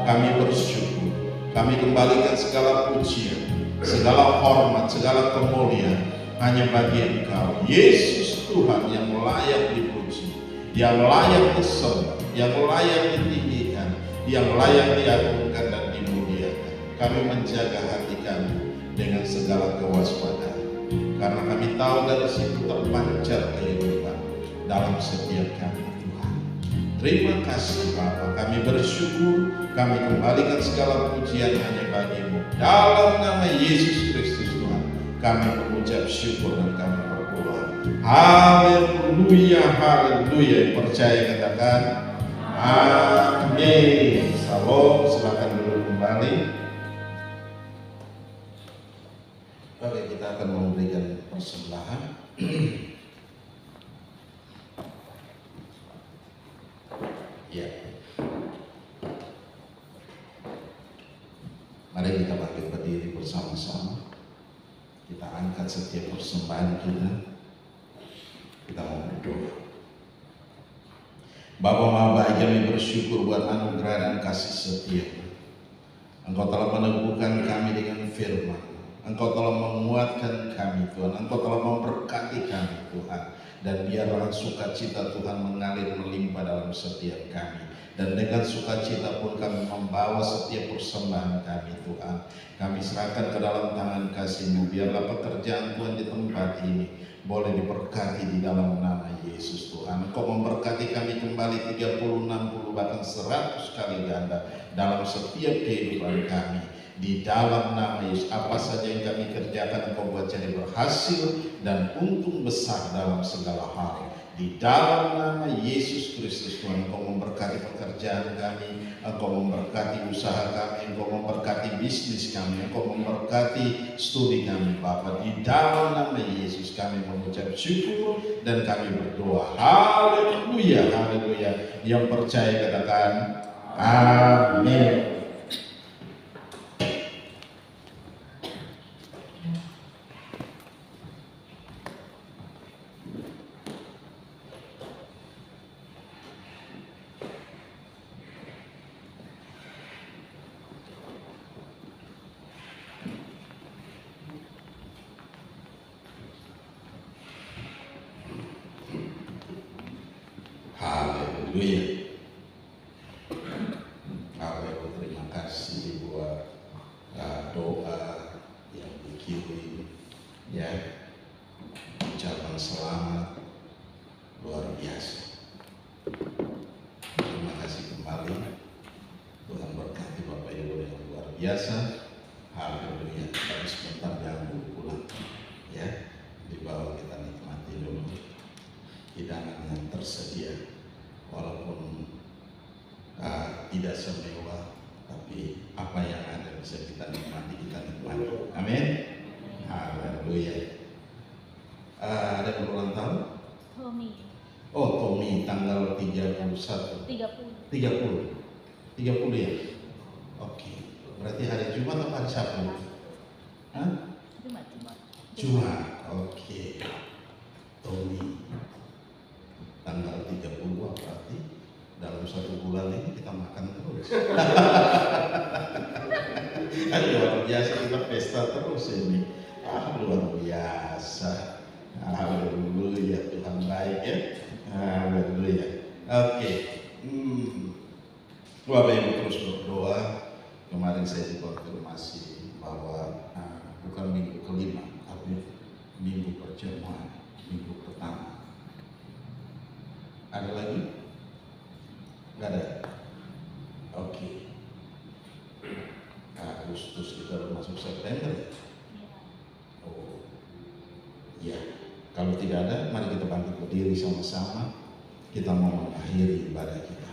kami bersyukur, kami kembalikan segala pujian, segala hormat, segala kemuliaan hanya bagi Engkau Yesus Tuhan yang layak dipuji, yang layak disembah, yang layak ditinggikan, yang layak diagungkan dan dimuliakan. Kami menjaga hati kami dengan segala kewaspadaan, karena kami tahu dari situ terpancar kehidupan dalam setiap kami Tuhan. Terima kasih Bapa, kami bersyukur, kami kembalikan segala pujian hanya bagi-Mu. Dalam nama Yesus Kristus Tuhan, kami mengucap syukur dan kami berdoa. Haleluya, haleluya. Yang percaya katakan amin. Salam, silakan duduk kembali. Oke, kita akan memberikan persembahan. Ya. Mari kita bangkit berdiri bersama-sama. Kita angkat setiap persembahan kita. Kita mau berdoa. Bapa Maha Baik, kami bersyukur buat anugerah dan kasih setia. Engkau telah meneguhkan kami dengan firman. Engkau telah menguatkan kami Tuhan. Engkau telah memberkati kami Tuhan. Dan biarlah sukacita Tuhan mengalir melimpah dalam setiap kami. Dan dengan sukacita pun kami membawa setiap persembahan kami Tuhan. Kami serahkan ke dalam tangan kasih-Mu. Biarlah pekerjaan Tuhan di tempat ini boleh diberkati di dalam nama Yesus Tuhan. Engkau memberkati kami kembali 30, 60, bahkan 100 kali ganda dalam setiap kehidupan kami. Di dalam nama Yesus, apa saja yang kami kerjakan Engkau buat jadi berhasil dan untung besar dalam segala hal. Di dalam nama Yesus Kristus Tuhan, Engkau memberkati pekerjaan kami, Engkau memberkati usaha kami, Engkau memberkati bisnis kami, Engkau memberkati studi kami Bapa. Di dalam nama Yesus kami mengucap syukur dan kami berdoa. Haleluya, haleluya. Yang percaya katakan amin. Haleluya. Haleluya. Terima kasih buat doa yang dikirim, ya, ucapan selamat luar biasa. Terima kasih kembali. Tuhan berkati Bapak Ibu yang luar biasa. Haleluya. Tapi sebentar jangan pulang, ya. Di bawah kita nikmati dulu hidangan yang tersedia, walaupun tidak semewah, tapi apa yang ada bisa kita nikmati, amin. Haleluya. Ada yang berulang tahun? Tommy. Oh, Tommy tanggal 31. 30 ya. Oke. Berarti hari Jumat atau hari Sabtu? Hah? Jumat. Oke. Tommy tanggal 30 berarti dalam 1 bulan ini kita makan terus. Luar biasa, kita pesta terus ini. Luar biasa. Haleluya, Tuhan baik ya. Haleluya. Oke. Bapak Ibu terus berdoa. Kemarin saya dikonfirmasi bahwa bukan minggu kelima, tapi minggu perjamuan, minggu pertama. Ada lagi? Nggak ada? Oke. Agustus kita udah masuk September ya? Oh, ya. Kalau tidak ada, mari kita bangkit berdiri sama-sama. Kita mau mengakhiri ibadah kita.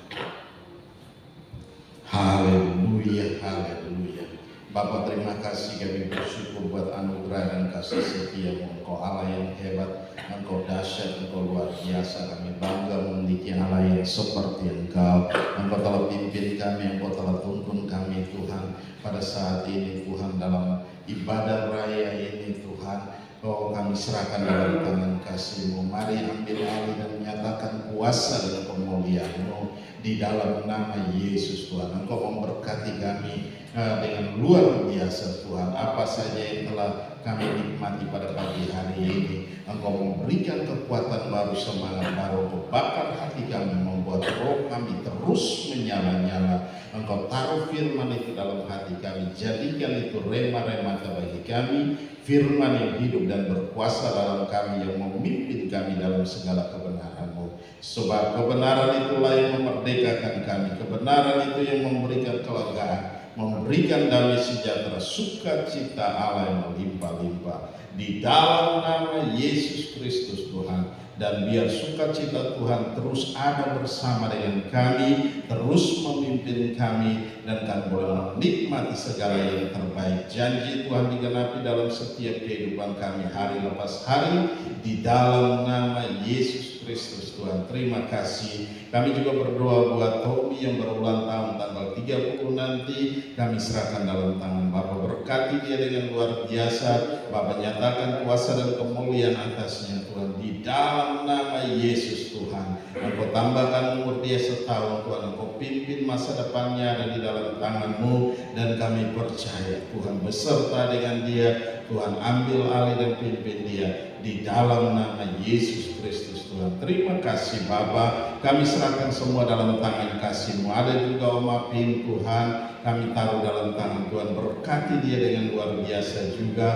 Haleluya, haleluya. Bapa, terima kasih, kami bersyukur buat anugerah dan kasih setia Engkau Allah yang hebat, Engkau dahsyat, Engkau luar biasa. Kami bangga memiliki Allah yang seperti Engkau. Engkau telah pimpin kami, Engkau telah tuntun kami Tuhan pada saat ini Tuhan, dalam ibadah raya ini Tuhan. Oh, kami serahkan dalam tangan kasih-Mu. Mari ambil alih dan menyatakan kuasa dan kemuliaan-Mu di dalam nama Yesus Tuhan. Engkau memberkati kami dengan luar biasa Tuhan. Apa saja yang telah kami nikmati pada pagi hari ini, Engkau memberikan kekuatan baru, semangat baru, Engkau bakar hati kami, membuat roh kami terus menyala-nyala. Engkau taruh firman itu dalam hati kami, jadikan itu rema-rema bagi kami, firman yang hidup dan berkuasa dalam kami, yang memimpin kami dalam segala kebenaran-Mu. Sebab kebenaran itulah yang memerdekakan kami, kebenaran itu yang memberikan kelegaan, memberikan damai sejahtera, sukacita Allah yang melimpah-limpah. Di dalam nama Yesus Kristus Tuhan. Dan biar sukacita Tuhan terus ada bersama dengan kami, terus memimpin kami, dan kami boleh menikmati segala yang terbaik. Janji Tuhan digenapi dalam setiap kehidupan kami hari lepas hari, di dalam nama Yesus Kristus Tuhan. Terima kasih. Kami juga berdoa buat Tommy yang berulang tahun tanggal 30 nanti. Kami serahkan dalam tangan Bapa. Berkati dia dengan luar biasa. Bapa, nyatakan kuasa dan kemuliaan atasnya Tuhan, di dalam nama Yesus Tuhan. Engkau tambahkan umur dia setahun Tuhan. Engkau pimpin masa depannya ada di dalam tangan-Mu, dan kami percaya Tuhan beserta dengan dia. Tuhan ambil alih dan pimpin dia di dalam nama Yesus Kristus Tuhan. Terima kasih Bapa. Kami serahkan semua dalam tangan kasih-Mu. Ada juga Om Apin Tuhan, kami taruh dalam tangan Tuhan. Berkati dia dengan luar biasa juga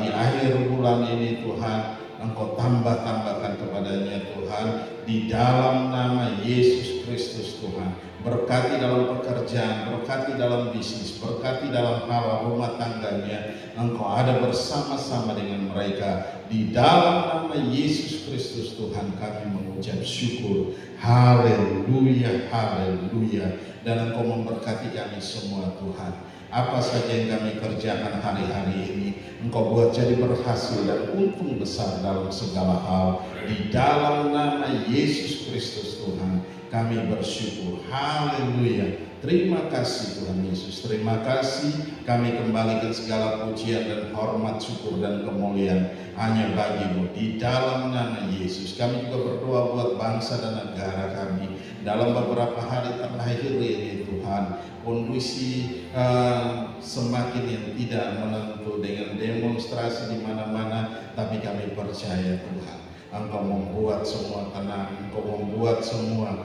di akhir bulan ini Tuhan. Engkau tambah-tambahkan kepadanya Tuhan, di dalam nama Yesus Kristus Tuhan. Berkati dalam pekerjaan, berkati dalam bisnis, berkati dalam hal rumah tangganya. Engkau ada bersama-sama dengan mereka. Di dalam nama Yesus Kristus Tuhan kami mengucap syukur. Haleluya, haleluya. Dan Engkau memberkati kami semua Tuhan. Apa saja yang kami kerjakan hari-hari ini, Engkau buat jadi berhasil dan untung besar dalam segala hal. Di dalam nama Yesus Kristus Tuhan kami bersyukur. Haleluya. Terima kasih Tuhan Yesus. Terima kasih, kami kembalikan segala pujian dan hormat, syukur dan kemuliaan hanya bagi-Mu. Di dalam nama Yesus kami juga berdoa buat bangsa dan negara kami dalam beberapa hari terakhir ini Tuhan. Kondisi semakin yang tidak menentu dengan demonstrasi di mana-mana, tapi kami percaya Tuhan, Engkau membuat semua tenang, Engkau membuat semua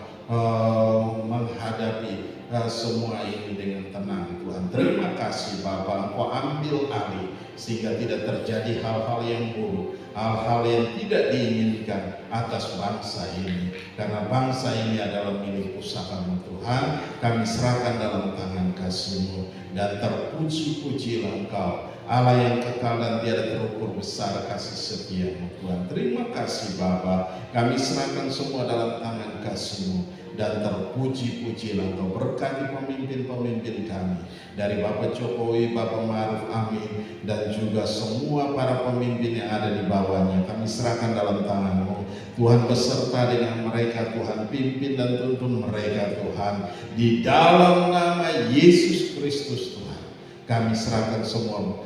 menghadapi semua ini dengan tenang Tuhan. Terima kasih Bapa, Engkau ambil alih sehingga tidak terjadi hal-hal yang buruk, hal-hal yang tidak diinginkan atas bangsa ini. Karena bangsa ini adalah milik pusaka-Mu Tuhan, kami serahkan dalam tangan kasih-Mu. Dan terpuji-pujilah Engkau, Allah yang kekal dan tiada terukur besar kasih setia-Mu Tuhan. Terima kasih Bapa, kami serahkan semua dalam tangan kasih-Mu. Dan terpuji-pujilah Engkau, berkati pemimpin-pemimpin kami, dari Bapak Jokowi, Bapak Maruf Amin, dan juga semua para pemimpin yang ada di bawahnya. Kami serahkan dalam tangan-Mu Tuhan, beserta dengan mereka Tuhan, pimpin dan tuntun mereka Tuhan. Di dalam nama Yesus Kristus Tuhan kami serahkan semua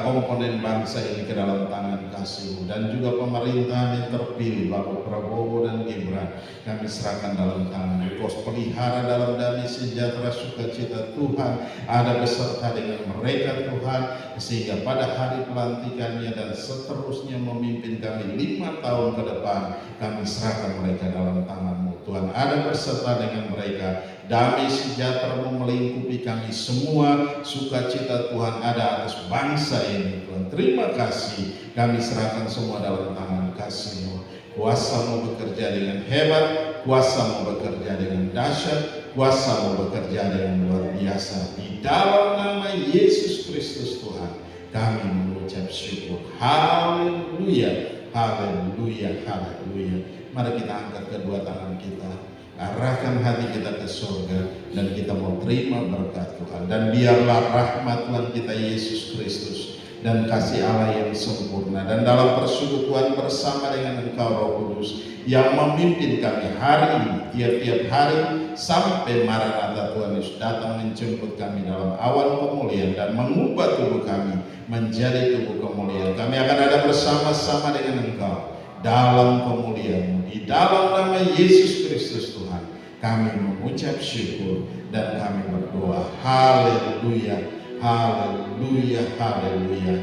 komponen bangsa ini ke dalam tangan kasih-Mu. Dan juga pemerintahan yang terpilih Bapak Prabowo dan Gibran kami serahkan dalam tangan-Mu. Kau pelihara dalam damai sejahtera sukacita Tuhan ada beserta dengan mereka Tuhan, sehingga pada hari pelantikannya dan seterusnya memimpin kami 5 tahun ke depan, kami serahkan mereka dalam tangan-Mu Tuhan. Ada beserta dengan mereka, damai sejahtera melingkupi kami semua, sukacita Tuhan ada atas bangsa ini Tuhan. Terima kasih, kami serahkan semua dalam tangan kasih-Mu. Kuasa-Mu bekerja dengan hebat, kuasa-Mu bekerja dengan dahsyat, kuasa-Mu bekerja dengan luar biasa. Di dalam nama Yesus Kristus Tuhan kami mengucap syukur. Haleluya, haleluya, haleluya. Mari kita angkat kedua tangan kita, arahkan hati kita ke surga, dan kita mau terima berkat Tuhan. Dan biarlah rahmat Tuhan kita Yesus Kristus dan kasih Allah yang sempurna dan dalam persekutuan bersama dengan Engkau Roh Kudus yang memimpin kami hari ini, tiap-tiap hari sampai Maranatha Tuhan Yesus datang menjemput kami dalam awan kemuliaan dan mengubah tubuh kami menjadi tubuh kemuliaan. Kami akan ada bersama-sama dengan Engkau dalam kemuliaan-Mu. Di dalam nama Yesus Kristus Tuhan kami mengucap syukur dan kami berdoa. Haleluya, haleluya, haleluya.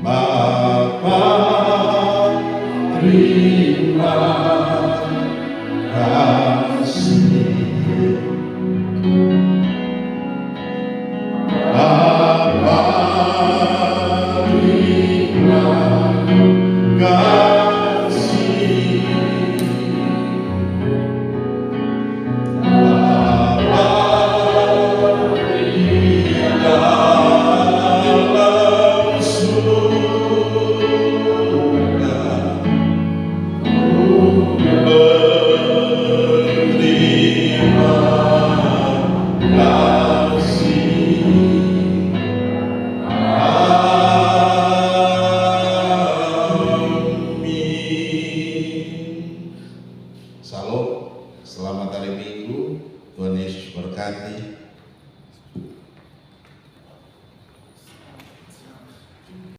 Bapa, terima kasih. Bapa, terima kasih. Salam, selamat hari Minggu, Tuhan Yesus berkati.